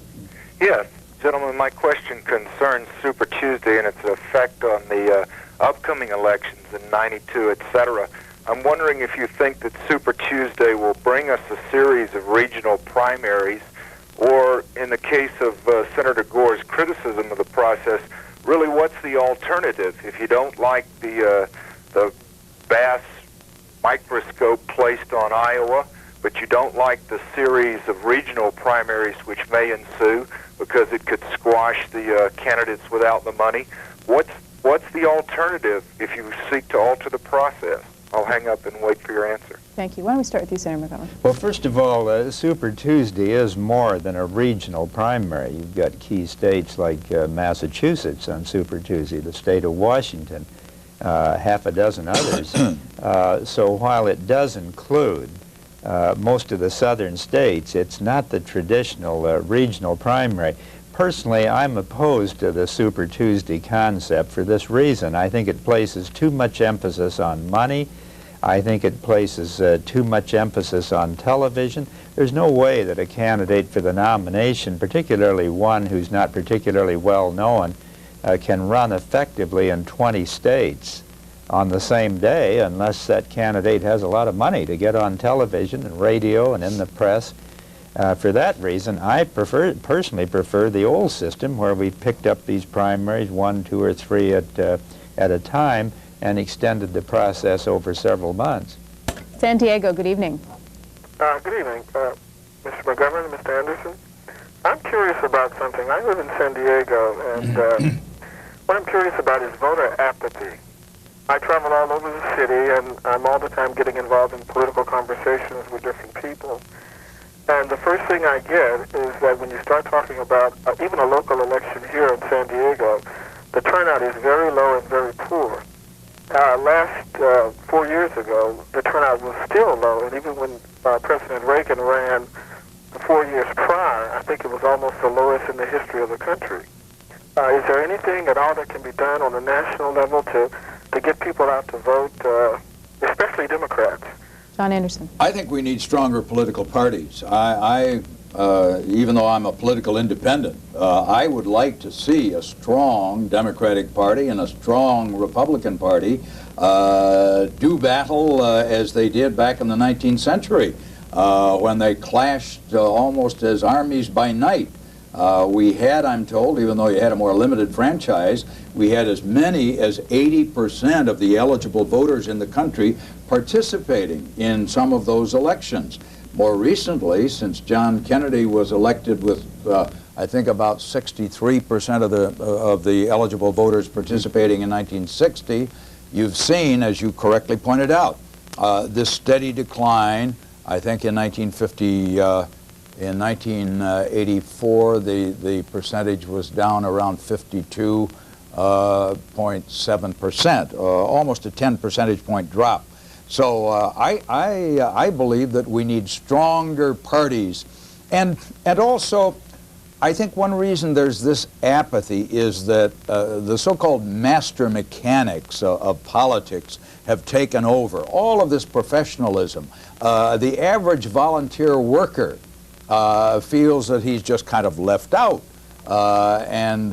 Yes, gentlemen, my question concerns Super Tuesday and its effect on the upcoming elections in '92, etc. I'm wondering if you think that Super Tuesday will bring us a series of regional primaries, or in the case of Senator Gore's criticism of the process, really what's the alternative? If you don't like the vast microscope placed on Iowa, but you don't like the series of regional primaries which may ensue because it could squash the candidates without the money, what's the alternative if you seek to alter the process? I'll hang up and wait for your answer. Thank you. Why don't we start with you, Senator McGovern? Well, first of all, Super Tuesday is more than a regional primary. You've got key states like Massachusetts on Super Tuesday, the state of Washington, half a dozen others. So while it does include most of the southern states, it's not the traditional regional primary. Personally, I'm opposed to the Super Tuesday concept for this reason. I think it places too much emphasis on money. I think it places too much emphasis on television. There's no way that a candidate for the nomination, particularly one who's not particularly well known, can run effectively in 20 states on the same day unless that candidate has a lot of money to get on television and radio and in the press. For that reason, I personally prefer the old system where we picked up these primaries, 1, 2, or 3 at a time, and extended the process over several months. San Diego, good evening. Good evening, Mr. McGovern and Mr. Anderson. I'm curious about something. I live in San Diego, and what I'm curious about is voter apathy. I travel all over the city, and I'm all the time getting involved in political conversations with different people. And the first thing I get is that when you start talking about even a local election here in San Diego, the turnout is very low and very poor. Last 4 years ago, the turnout was still low, and even when President Reagan ran the 4 years prior, I think it was almost the lowest in the history of the country. Is there anything at all that can be done on a national level to get people out to vote, especially Democrats? John Anderson. I think we need stronger political parties. Even though I'm a political independent, I would like to see a strong Democratic Party and a strong Republican Party do battle as they did back in the 19th century when they clashed almost as armies by night. We had, I'm told, even though you had a more limited franchise, we had as many as 80% of the eligible voters in the country participating in some of those elections. More recently, since John Kennedy was elected with, I think, about 63% of the eligible voters participating in 1960, you've seen, as you correctly pointed out, this steady decline. I think in 1950. In 1984, the percentage was down around 52.7%, almost a 10 percentage point drop. So I believe that we need stronger parties. And also, I think one reason there's this apathy is that the so-called master mechanics of politics have taken over. All of this professionalism. The average volunteer worker feels that he's just kind of left out. And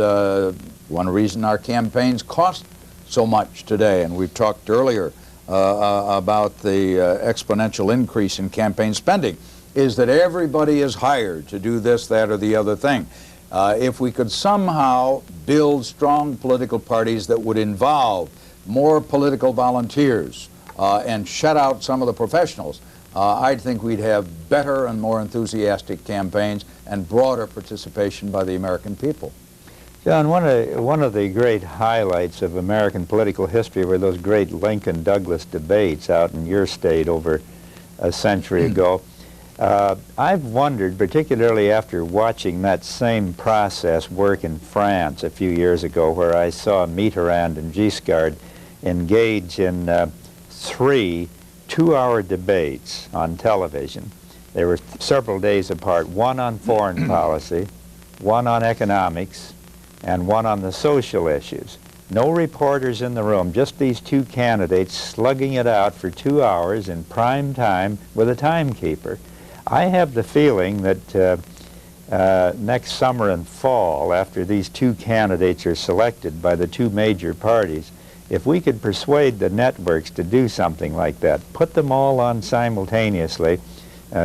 one reason our campaigns cost so much today, and we've talked earlier about the exponential increase in campaign spending, is that everybody is hired to do this, that, or the other thing. If we could somehow build strong political parties that would involve more political volunteers and shut out some of the professionals, I think we'd have better and more enthusiastic campaigns and broader participation by the American people. John, one of the great highlights of American political history were those great Lincoln-Douglas debates out in your state over a century ago. I've wondered, particularly after watching that same process work in France a few years ago, where I saw Mitterrand and Giscard engage in 3 two-hour debates on television. They were several days apart, one on foreign policy, one on economics, and one on the social issues. No reporters in the room, just these 2 candidates slugging it out for 2 hours in prime time with a timekeeper. I have the feeling that next summer and fall, after these 2 candidates are selected by the 2 major parties, if we could persuade the networks to do something like that, put them all on simultaneously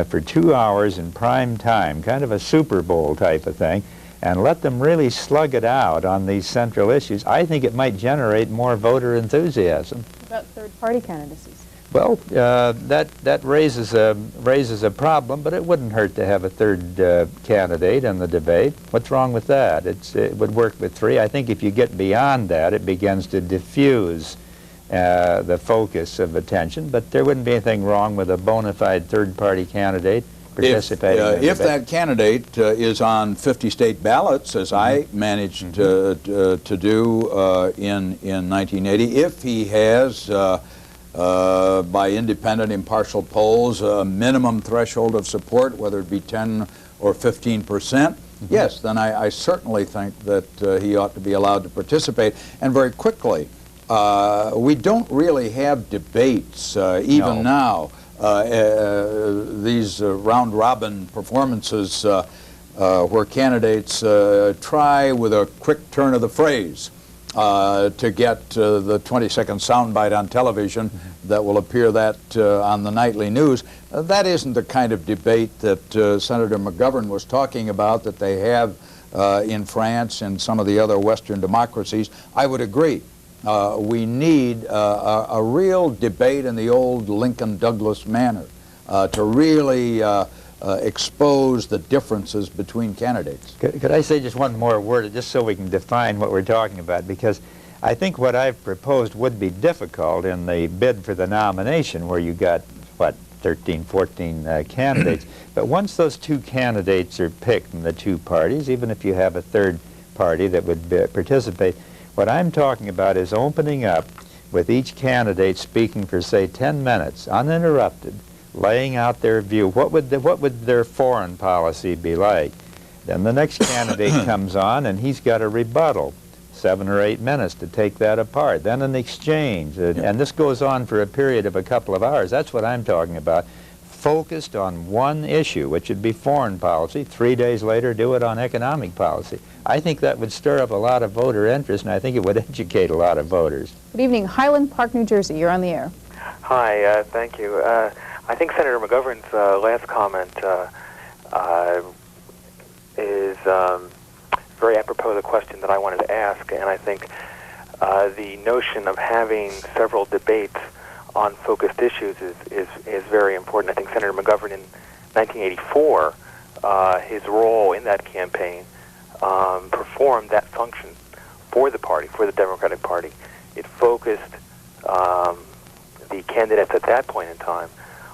for 2 hours in prime time, kind of a Super Bowl type of thing, and let them really slug it out on these central issues, I think it might generate more voter enthusiasm. What about third-party candidacies? Well, that raises a problem, but it wouldn't hurt to have a third candidate in the debate. What's wrong with that? It would work with 3. I think if you get beyond that, it begins to diffuse the focus of attention, but there wouldn't be anything wrong with a bona fide third-party candidate participating in the if debate. that candidate is on 50 state ballots, as I managed to do in 1980, if he has by independent impartial polls a minimum threshold of support, whether it be 10 or 15%, yes, then I certainly think that he ought to be allowed to participate, and very quickly. We don't really have debates even now. These round-robin performances where candidates try with a quick turn of the phrase to get the 20-second soundbite on television that will appear on the nightly news. That isn't the kind of debate that Senator McGovern was talking about that they have in France and some of the other Western democracies. I would agree. We need a real debate in the old Lincoln-Douglas manner to really expose the differences between candidates. Could I say just one more word, just so we can define what we're talking about? Because I think what I've proposed would be difficult in the bid for the nomination, where you got, what, 13, 14 candidates. But once those 2 candidates are picked from the 2 parties, even if you have a third party that would participate, what I'm talking about is opening up with each candidate speaking for, say, 10 minutes, uninterrupted, laying out their view. What would their foreign policy be like? Then the next candidate comes on, and he's got a rebuttal, 7 or 8 minutes to take that apart. Then an exchange, and this goes on for a period of a couple of hours. That's what I'm talking about. Focused on one issue, which would be foreign policy. 3 days later, do it on economic policy. I think that would stir up a lot of voter interest, and I think it would educate a lot of voters. Good evening, Highland Park, New Jersey. You're on the air. Hi, thank you. I think Senator McGovern's last comment is very apropos of the question that I wanted to ask, and I think the notion of having several debates on focused issues is very important. I think Senator McGovern in 1984, his role in that campaign performed that function for the party, for the Democratic Party. It focused the candidates at that point in time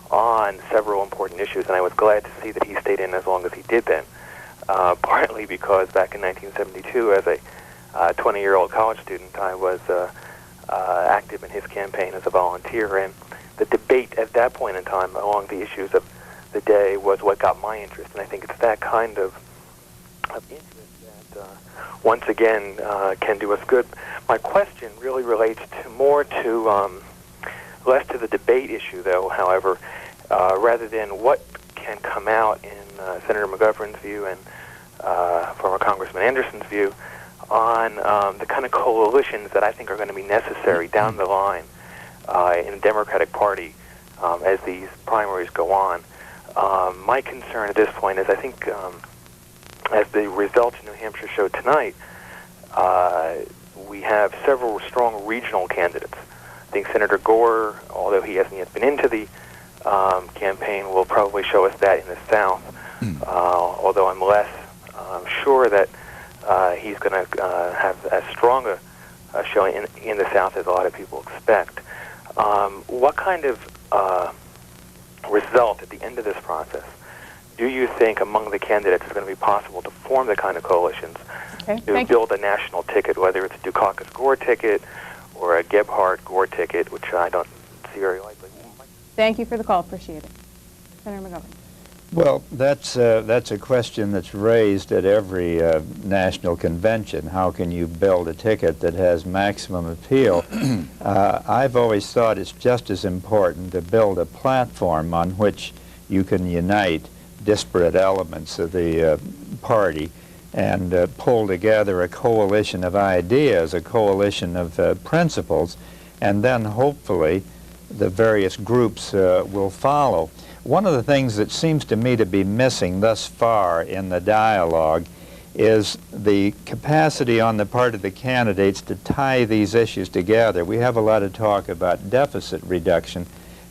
on several important issues, and I was glad to see that he stayed in as long as he did then, partly because back in 1972, as a 20-year-old college student, I was active in his campaign as a volunteer, and the debate at that point in time along the issues of the day was what got my interest, and I think it's that kind of interest that once again can do us good. My question really relates to less to the debate issue, though, however, rather than what can come out in Senator McGovern's view and former Congressman Anderson's view on the kind of coalitions that I think are going to be necessary down the line in the Democratic Party as these primaries go on. My concern at this point is I think, as the results in New Hampshire showed tonight, we have several strong regional candidates. I think Senator Gore, although he hasn't yet been into the campaign will probably show us that in the South, although I'm less sure that he's going to have as strong a showing in the South as a lot of people expect. What kind of result at the end of this process do you think among the candidates is going to be possible to form the kind of coalitions to build a national ticket, whether it's a Dukakis-Gore ticket or a Gebhardt-Gore ticket, which I don't see very likely? Thank you for the call. Appreciate it. Senator McGovern. Well, that's a question that's raised at every national convention. How can you build a ticket that has maximum appeal? I've always thought it's just as important to build a platform on which you can unite disparate elements of the party and pull together a coalition of ideas, a coalition of principles, and then hopefully the various groups will follow. One of the things that seems to me to be missing thus far in the dialogue is the capacity on the part of the candidates to tie these issues together. We have a lot of talk about deficit reduction,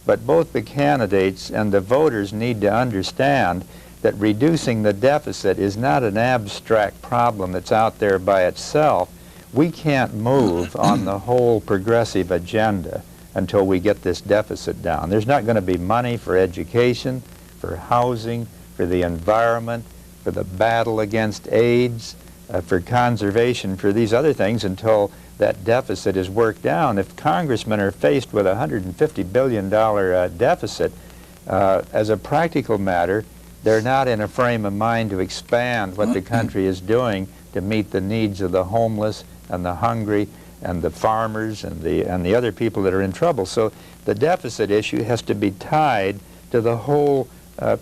but both the candidates and the voters need to understand that reducing the deficit is not an abstract problem that's out there by itself. We can't move on the whole progressive agenda until we get this deficit down. There's not going to be money for education, for housing, for the environment, for the battle against AIDS, for conservation, for these other things until that deficit is worked down. If congressmen are faced with a $150 billion deficit, as a practical matter, they're not in a frame of mind to expand what the country is doing to meet the needs of the homeless and the hungry and the farmers and the other people that are in trouble. So the deficit issue has to be tied to the whole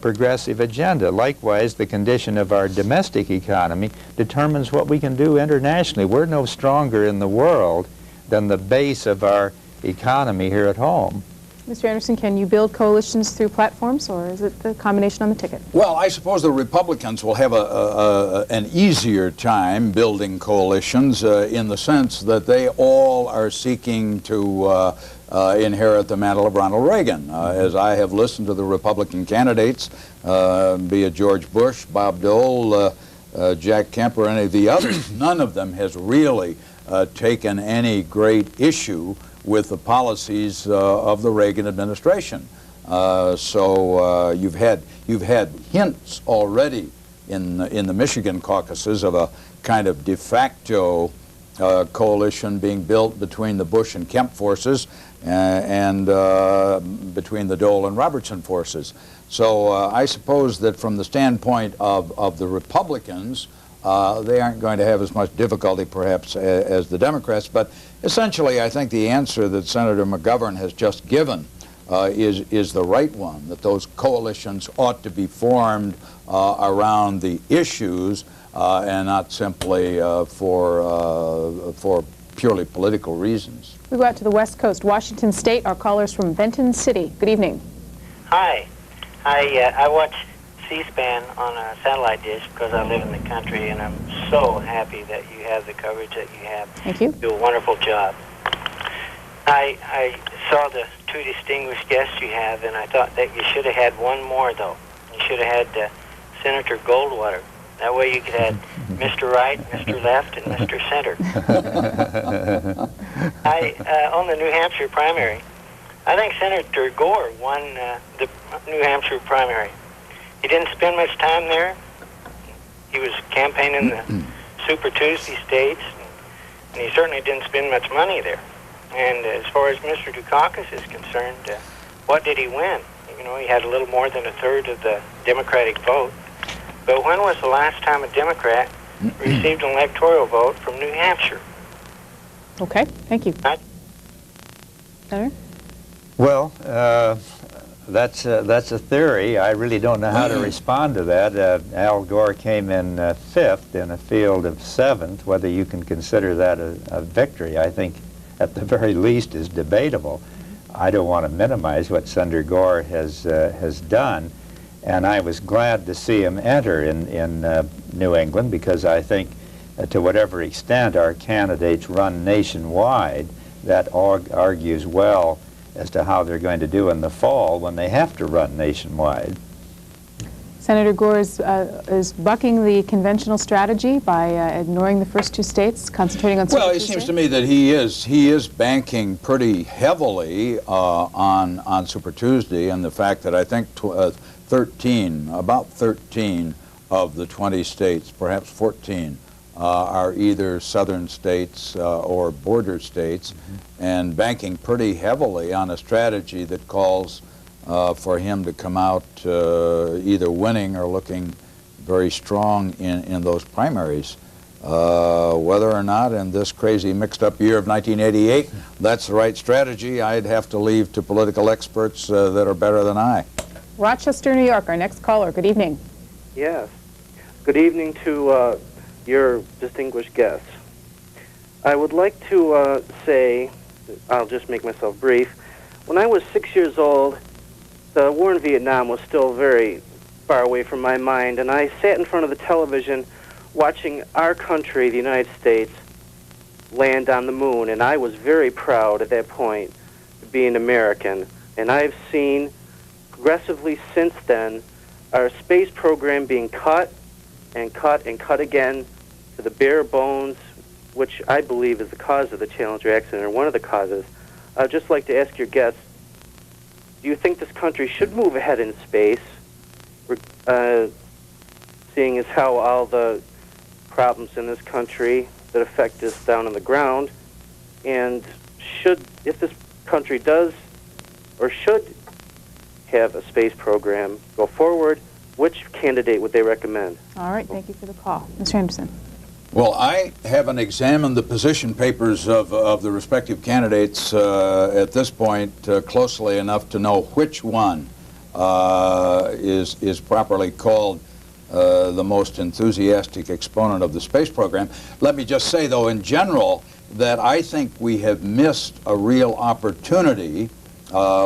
progressive agenda. Likewise, the condition of our domestic economy determines what we can do internationally. We're no stronger in the world than the base of our economy here at home. Mr. Anderson, can you build coalitions through platforms, or is it the combination on the ticket? Well, I suppose the Republicans will have an easier time building coalitions in the sense that they all are seeking to inherit the mantle of Ronald Reagan. As I have listened to the Republican candidates, be it George Bush, Bob Dole, Jack Kemp, or any of the others, none of them has really taken any great issue with the policies of the Reagan administration. So you've had hints already in the Michigan caucuses of a kind of de facto coalition being built between the Bush and Kemp forces and between the Dole and Robertson forces. So I suppose that from the standpoint of the Republicans, they aren't going to have as much difficulty perhaps as the Democrats, but essentially I think the answer that Senator McGovern has just given is the right one, that those coalitions ought to be formed around the issues and not simply for purely political reasons. We go out to the West Coast, Washington State. Our caller's from Benton City. Good evening. Hi. I watch C-SPAN on a satellite dish because I live in the country, and I'm so happy that you have the coverage that you have. Thank you. You do a wonderful job. I saw the two distinguished guests you have, and I thought that you should have had one more, though. You should have had Senator Goldwater. That way you could have Mr. Right, Mr. Left, and Mr. Center. On the New Hampshire primary, I think Senator Gore won the New Hampshire primary. He didn't spend much time there. He was campaigning the Super Tuesday states, and he certainly didn't spend much money there. And as far as Mr. Dukakis is concerned, what did he win? You know, he had a little more than a third of the Democratic vote. But when was the last time a Democrat received an electoral vote from New Hampshire? Okay, thank you. Senator? Well, that's a theory. I really don't know how to respond to that. Al Gore came in 5th in a field of 7th. Whether you can consider that a victory, I think at the very least is debatable. I don't want to minimize what Senator Gore has done, and I was glad to see him enter in New England, because I think to whatever extent our candidates run nationwide, that argues well as to how they're going to do in the fall when they have to run nationwide. Senator Gore is bucking the conventional strategy by ignoring the first two states, concentrating on Super Well, it Tuesday? seems to me that he is banking pretty heavily on Super Tuesday, and the fact that I think about 13 of the 20 states, perhaps 14, are either southern states or border states, and banking pretty heavily on a strategy that calls for him to come out either winning or looking very strong in those primaries. Whether or not in this crazy mixed-up year of 1988 that's the right strategy, I'd have to leave to political experts that are better than I. Rochester, New York, our next caller. Good evening. Yes. Good evening to your distinguished guests. I would like to say, I'll just make myself brief, when I was 6 years old, the war in Vietnam was still very far away from my mind, and I sat in front of the television watching our country, the United States, land on the moon, and I was very proud at that point to be an American. And I've seen progressively since then our space program being cut and cut and cut again to the bare bones, which I believe is the cause of the Challenger accident, or one of the causes. I'd just like to ask your guests, do you think this country should move ahead in space, seeing as how all the problems in this country that affect us down on the ground, and if this country does or should have a space program go forward, which candidate would they recommend? All right, thank you for the call. Mr. Anderson. Well, I haven't examined the position papers of the respective candidates at this point closely enough to know which one is properly called the most enthusiastic exponent of the space program. Let me just say, though, in general, that I think we have missed a real opportunity.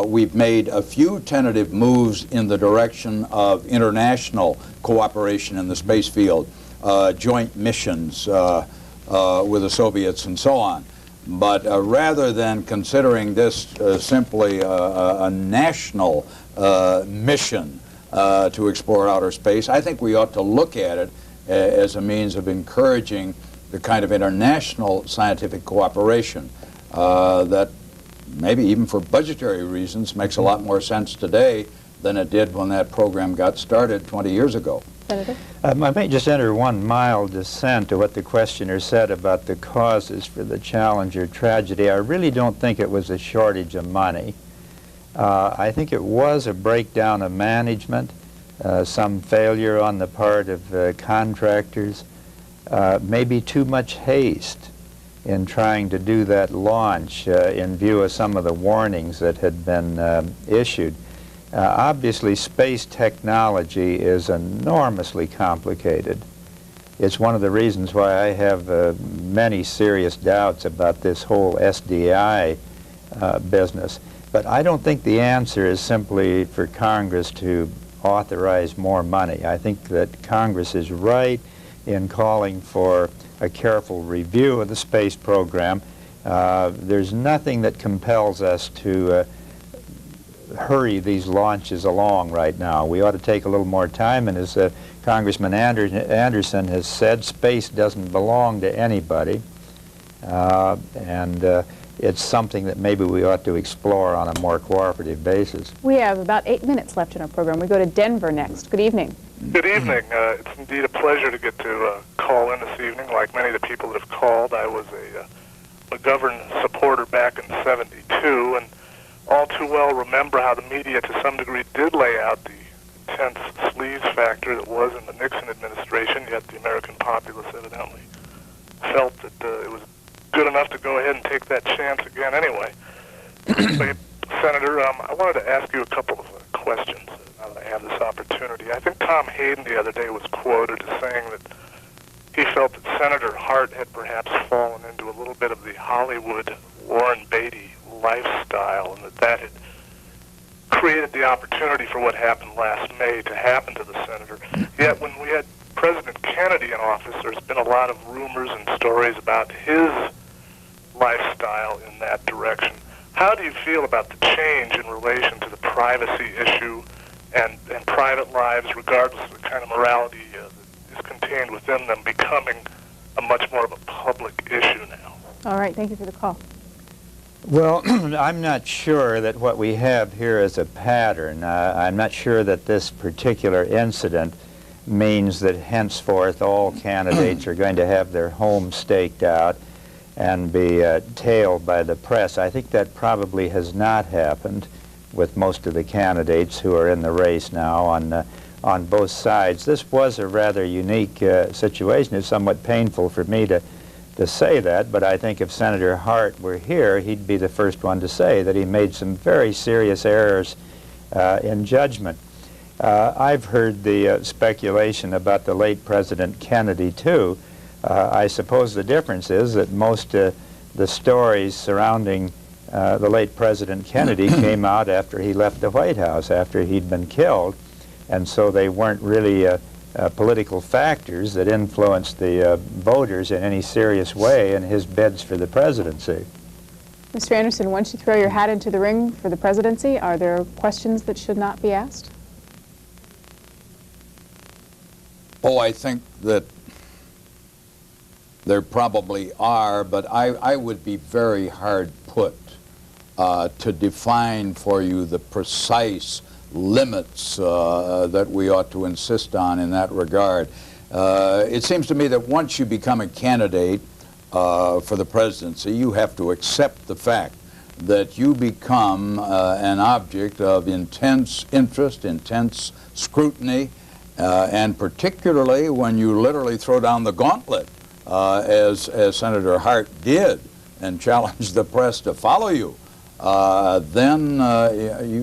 We've made a few tentative moves in the direction of international cooperation in the space field. Joint missions with the Soviets and so on. But rather than considering this simply a national mission to explore outer space, I think we ought to look at it as a means of encouraging the kind of international scientific cooperation that maybe even for budgetary reasons makes a lot more sense today than it did when that program got started 20 years ago. Senator? I may just enter one mild dissent to what the questioner said about the causes for the Challenger tragedy. I really don't think it was a shortage of money. I think it was a breakdown of management, some failure on the part of contractors, maybe too much haste in trying to do that launch in view of some of the warnings that had been issued. Obviously, space technology is enormously complicated. It's one of the reasons why I have many serious doubts about this whole SDI business. But I don't think the answer is simply for Congress to authorize more money. I think that Congress is right in calling for a careful review of the space program. There's nothing that compels us to hurry these launches along right now. We ought to take a little more time, and as Congressman Anderson has said, space doesn't belong to anybody, and it's something that maybe we ought to explore on a more cooperative basis. We have about 8 minutes left in our program. We go to Denver next. Good evening. Good evening. It's indeed a pleasure to get to call in this evening. Like many of the people that have called, I was a McGovern supporter back in '72, and all too well remember how the media to some degree did lay out the intense sleaze factor that was in the Nixon administration, yet the American populace evidently felt that it was good enough to go ahead and take that chance again anyway. Senator, I wanted to ask you a couple of questions now that I have this opportunity. I think Tom Hayden the other day was quoted as saying that he felt that Senator Hart had perhaps fallen into a little bit of the Hollywood Warren Beatty lifestyle, and that had created the opportunity for what happened last May to happen to the senator. Yet when we had President Kennedy in office, there's been a lot of rumors and stories about his lifestyle in that direction. How do you feel about the change in relation to the privacy issue and private lives, regardless of the kind of morality that is contained within them, becoming a much more of a public issue now? All right, thank you for the call. Well, I'm not sure that what we have here is a pattern. I'm not sure that this particular incident means that henceforth all candidates are going to have their home staked out and be tailed by the press. I think that probably has not happened with most of the candidates who are in the race now on both sides. This was a rather unique situation. It's somewhat painful for me to say that, but I think if Senator Hart were here, he'd be the first one to say that he made some very serious errors in judgment. I've heard the speculation about the late President Kennedy, too. I suppose the difference is that most the stories surrounding the late President Kennedy came out after he left the White House, after he'd been killed, and so they weren't really political factors that influenced the voters in any serious way in his bids for the presidency. Mr. Anderson, once you throw your hat into the ring for the presidency, are there questions that should not be asked? Oh, I think that there probably are, but I would be very hard put to define for you the precise limits that we ought to insist on in that regard. It seems to me that once you become a candidate for the presidency, you have to accept the fact that you become an object of intense interest, intense scrutiny, and particularly when you literally throw down the gauntlet, as Senator Hart did, and challenge the press to follow you, then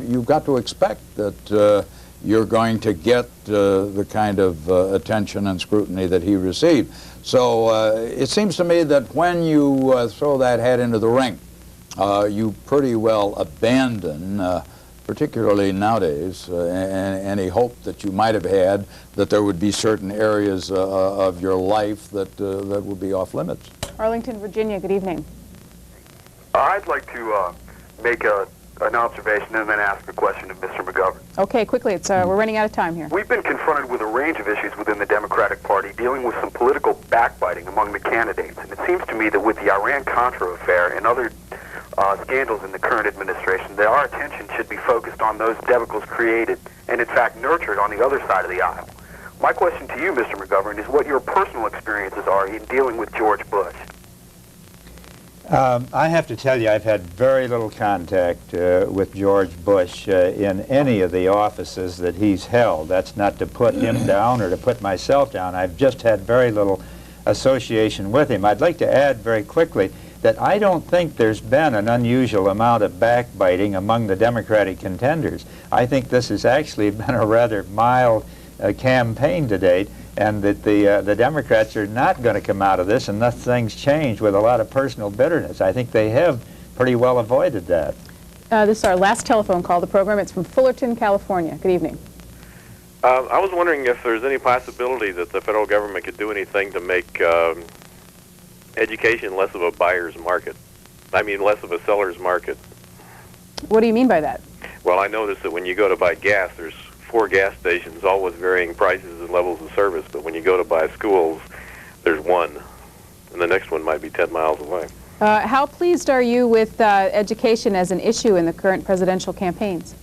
you've got to expect that you're going to get the kind of attention and scrutiny that he received. So it seems to me that when you throw that hat into the ring, you pretty well abandon, particularly nowadays, any hope that you might have had that there would be certain areas of your life that would be off limits. Arlington, Virginia, good evening. I'd like to make an observation and then ask a question of Mr. McGovern. Okay, quickly, it's we're running out of time here. We've been confronted with a range of issues within the Democratic Party dealing with some political backbiting among the candidates, and it seems to me that with the Iran-Contra affair and other scandals in the current administration, that our attention should be focused on those debacles created and, in fact, nurtured on the other side of the aisle. My question to you, Mr. McGovern, is what your personal experiences are in dealing with George Bush. I have to tell you, I've had very little contact with George Bush in any of the offices that he's held. That's not to put him down or to put myself down. I've just had very little association with him. I'd like to add very quickly that I don't think there's been an unusual amount of backbiting among the Democratic contenders. I think this has actually been a rather mild campaign to date, and that the Democrats are not going to come out of this unless things change with a lot of personal bitterness. I think they have pretty well avoided that. This is our last telephone call of the program. It's from Fullerton, California. Good evening. I was wondering if there's any possibility that the federal government could do anything to make education less of a buyer's market. I mean, less of a seller's market. What do you mean by that? Well, I noticed that when you go to buy gas, there's 4 gas stations, all with varying prices and levels of service. But when you go to buy schools, there's 1, and the next one might be 10 miles away. How pleased are you with education as an issue in the current presidential campaigns?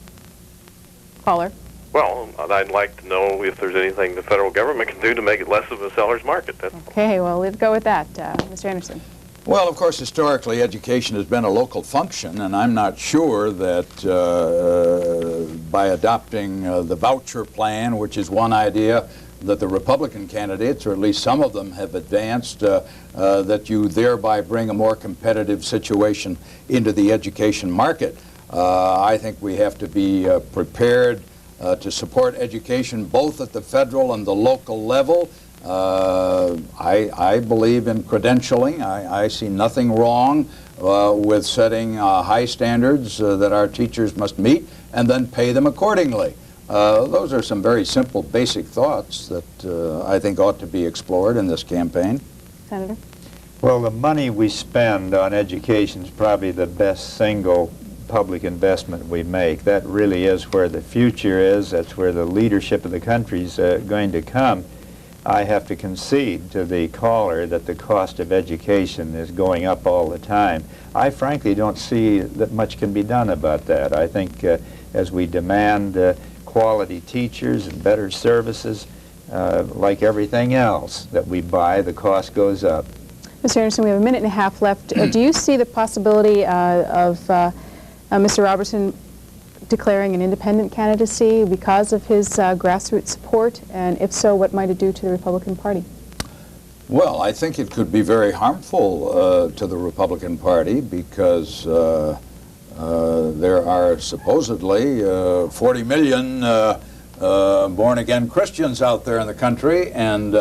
Caller. Well, I'd like to know if there's anything the federal government can do to make it less of a seller's market. Okay, well, let's go with that. Mr. Anderson. Well, of course, historically, education has been a local function, and I'm not sure that by adopting the voucher plan, which is one idea that the Republican candidates, or at least some of them, have advanced, that you thereby bring a more competitive situation into the education market. I think we have to be prepared to support education both at the federal and the local level. I believe in credentialing. I see nothing wrong with setting high standards that our teachers must meet and then pay them accordingly. Those are some very simple, basic thoughts that I think ought to be explored in this campaign. Senator? Well, the money we spend on education is probably the best single public investment we make. That really is where the future is. That's where the leadership of the country is going to come. I have to concede to the caller that the cost of education is going up all the time. I frankly don't see that much can be done about that. I think as we demand quality teachers and better services, like everything else that we buy, the cost goes up. Mr. Anderson, we have a minute and a half left. Do you see the possibility of Mr. Robertson declaring an independent candidacy because of his grassroots support? And if so, what might it do to the Republican Party? Well, I think it could be very harmful to the Republican Party because there are supposedly 40 million born-again Christians out there in the country, and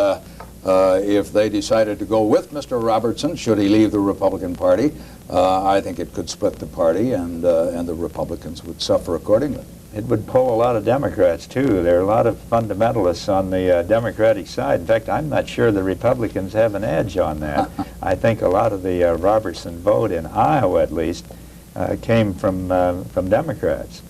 if they decided to go with Mr. Robertson, should he leave the Republican Party, I think it could split the party, and the Republicans would suffer accordingly. It would pull a lot of Democrats, too. There are a lot of fundamentalists on the Democratic side. In fact, I'm not sure the Republicans have an edge on that. I think a lot of the Robertson vote, in Iowa at least, came from Democrats.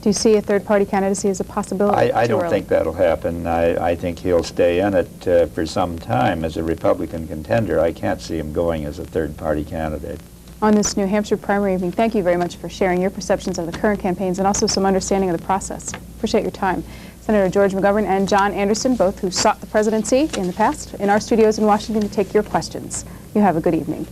Do you see a third-party candidacy as a possibility? I don't think that'll happen. I think he'll stay in it for some time as a Republican contender. I can't see him going as a third-party candidate. On this New Hampshire primary evening, thank you very much for sharing your perceptions of the current campaigns and also some understanding of the process. Appreciate your time. Senator George McGovern and John Anderson, both who sought the presidency in the past, in our studios in Washington to take your questions. You have a good evening.